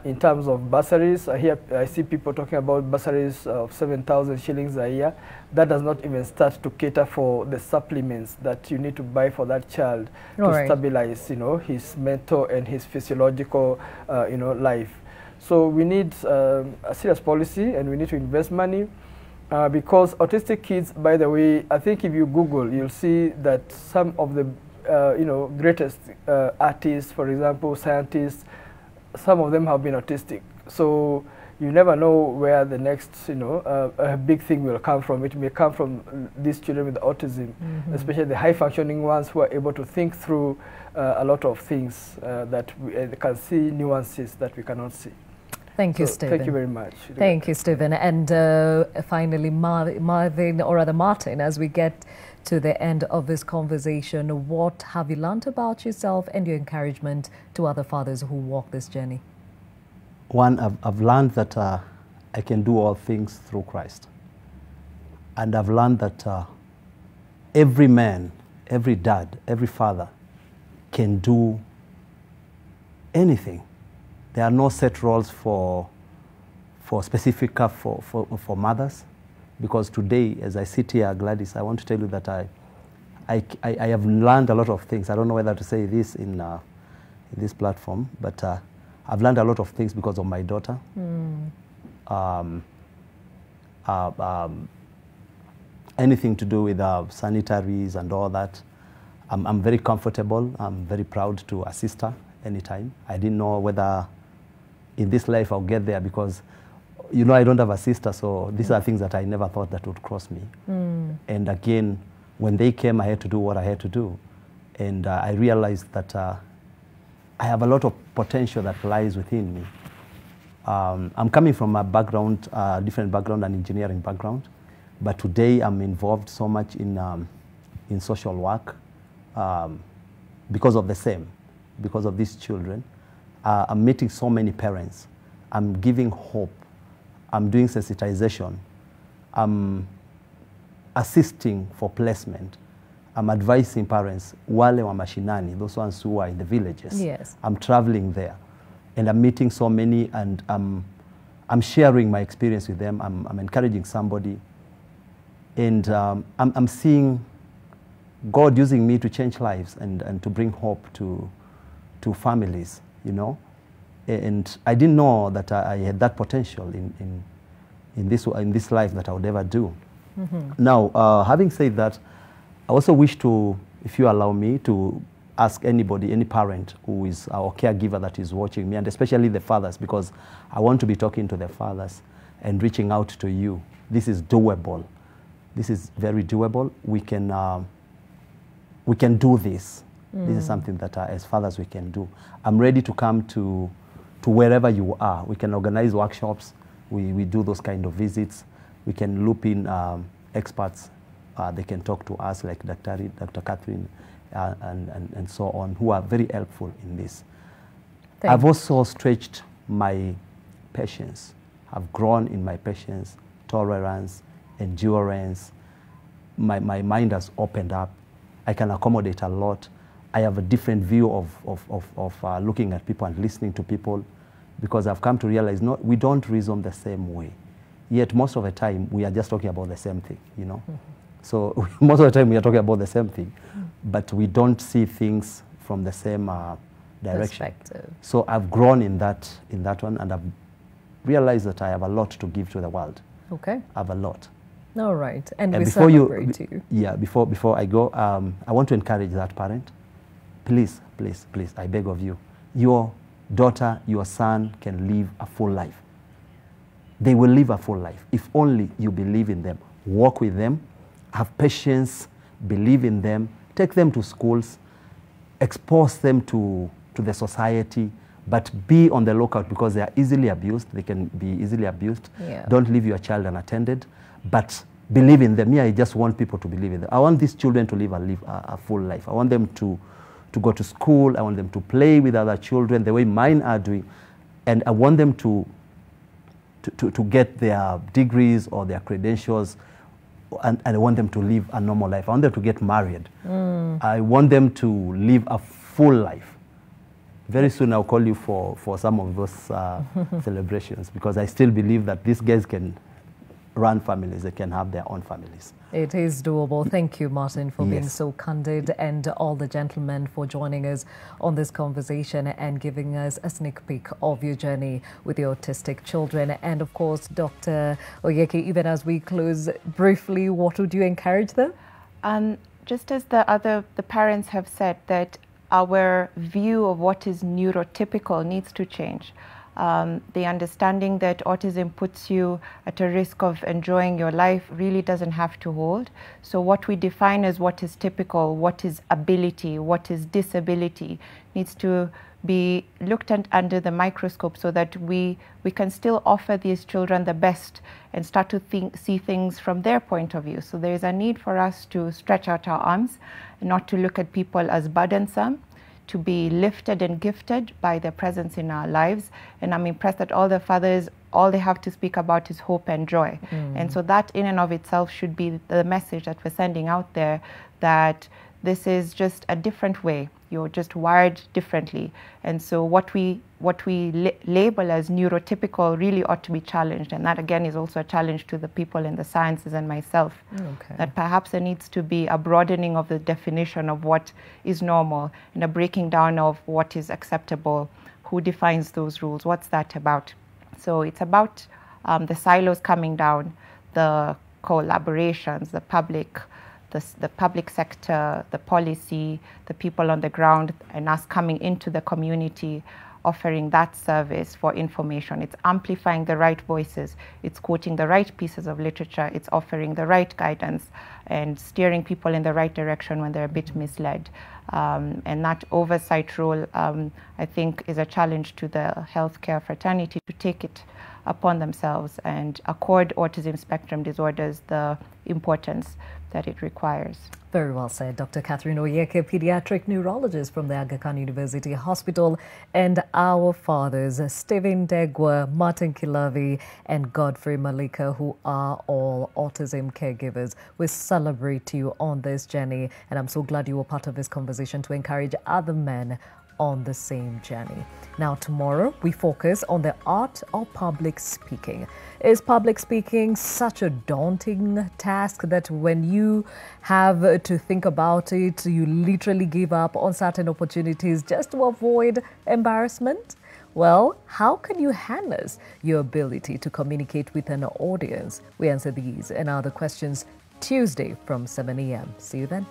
In terms of bursaries, I see people talking about bursaries of 7,000 shillings a year. That does not even start to cater for the supplements that you need to buy for that child to stabilize, his mental and his physiological, life. So we need a serious policy, and we need to invest money because autistic kids, by the way, I think if you Google, you'll see that some of the, greatest artists, for example, scientists, some of them have been autistic. So you never know where the next, a big thing will come from. It may come from these children with autism, especially the high-functioning ones who are able to think through a lot of things that we can see nuances that we cannot see. Thank you, Stephen. Thank you very much. Thank you, Stephen. And finally, Marvin, or rather Martin, as we get to the end of this conversation, what have you learned about yourself and your encouragement to other fathers who walk this journey? One, I've learned that I can do all things through Christ. And I've learned that every man, every dad, every father can do anything. There are no set roles for specific for mothers. Because today, as I sit here, Gladys, I want to tell you that I have learned a lot of things. I don't know whether to say this in this platform, but I've learned a lot of things because of my daughter. Anything to do with sanitaries and all that, I'm very comfortable. I'm very proud to assist her anytime. I didn't know whether in this life I'll get there because I don't have a sister, so these are things that I never thought that would cross me. And again, when they came, I had to do what I had to do. And I realized that I have a lot of potential that lies within me. I'm coming from a background, different background, an engineering background. But today I'm involved so much in social work because of these children. I'm meeting so many parents. I'm giving hope. I'm doing sensitization. I'm assisting for placement. I'm advising parents, wale wa mashinani, those ones who are in the villages. Yes. I'm traveling there. And I'm meeting so many, and I'm sharing my experience with them. I'm encouraging somebody. And I'm seeing God using me to change lives and to bring hope to families, And I didn't know that I had that potential in this life that I would ever do. Now, having said that, I also wish to, if you allow me, to ask anybody, any parent who is our caregiver that is watching me, and especially the fathers, because I want to be talking to the fathers and reaching out to you. This is doable. This is very doable. We can do this. This is something that as fathers we can do. I'm ready to come to wherever you are. We can organize workshops. We do those kind of visits. We can loop in experts. They can talk to us, like Dr. Catherine and so on, who are very helpful in this. I've also stretched my patience. I've grown in my patience, tolerance, endurance. My mind has opened up. I can accommodate a lot. I have a different view of looking at people and listening to people, because I've come to realize we don't reason the same way. Yet most of the time we are just talking about the same thing, So most of the time we are talking about the same thing, but we don't see things from the same direction. So I've grown in that one, and I've realized that I have a lot to give to the world. Okay. I have a lot. All right, and we before celebrate you. Yeah, before I go, I want to encourage that parent. Please, please, please, I beg of you, your daughter, your son can live a full life. They will live a full life if only you believe in them. Walk with them, have patience, believe in them, take them to schools, expose them to the society, but be on the lookout because they are easily abused. They can be easily abused. Yeah. Don't leave your child unattended, but believe in them. I just want people to believe in them. I want these children to live a full life. I want them to go to school. I want them to play with other children the way mine are doing. And I want them to get their degrees or their credentials, and I want them to live a normal life. I want them to get married. I want them to live a full life. Very soon I'll call you for some of those celebrations, because I still believe that these guys can run families. They can have their own families. It is doable. Thank you, Martin, for being Yes. so candid, and all the gentlemen for joining us on this conversation and giving us a sneak peek of your journey with the autistic children. And of course, Dr. Oyeke, even as we close briefly, what would you encourage them? Just as the parents have said, that our view of what is neurotypical needs to change. The understanding that autism puts you at a risk of enjoying your life really doesn't have to hold. So what we define as what is typical, what is ability, what is disability, needs to be looked at under the microscope so that we can still offer these children the best and start to see things from their point of view. So there is a need for us to stretch out our arms, not to look at people as burdensome, to be lifted and gifted by their presence in our lives. And I'm impressed that all the fathers, all they have to speak about is hope and joy. And so that in and of itself should be the message that we're sending out there, that this is just a different way. You're just wired differently. And so what we label as neurotypical really ought to be challenged. And that again is also a challenge to the people in the sciences and myself. Okay. That perhaps there needs to be a broadening of the definition of what is normal and a breaking down of what is acceptable. Who defines those rules? What's that about? So it's about the silos coming down, the collaborations, the public sector, the policy, the people on the ground, and us coming into the community, offering that service for information. It's amplifying the right voices, it's quoting the right pieces of literature, it's offering the right guidance and steering people in the right direction when they're a bit misled. And that oversight role, I think, is a challenge to the healthcare fraternity to take it upon themselves and accord autism spectrum disorders the importance that it requires. Very well said. Dr. Catherine Oyeke, pediatric neurologist from the Aga Khan University Hospital, and our fathers, Stephen Degwa, Martin Kilavi, and Godfrey Malika, who are all autism caregivers. We celebrate you on this journey, and I'm so glad you were part of this conversation to encourage other men on the same journey. Now, tomorrow, we focus on the art of public speaking. Is public speaking such a daunting task that when you have to think about it, you literally give up on certain opportunities just to avoid embarrassment? Well, how can you harness your ability to communicate with an audience? We answer these and other questions Tuesday from 7 a.m. See you then.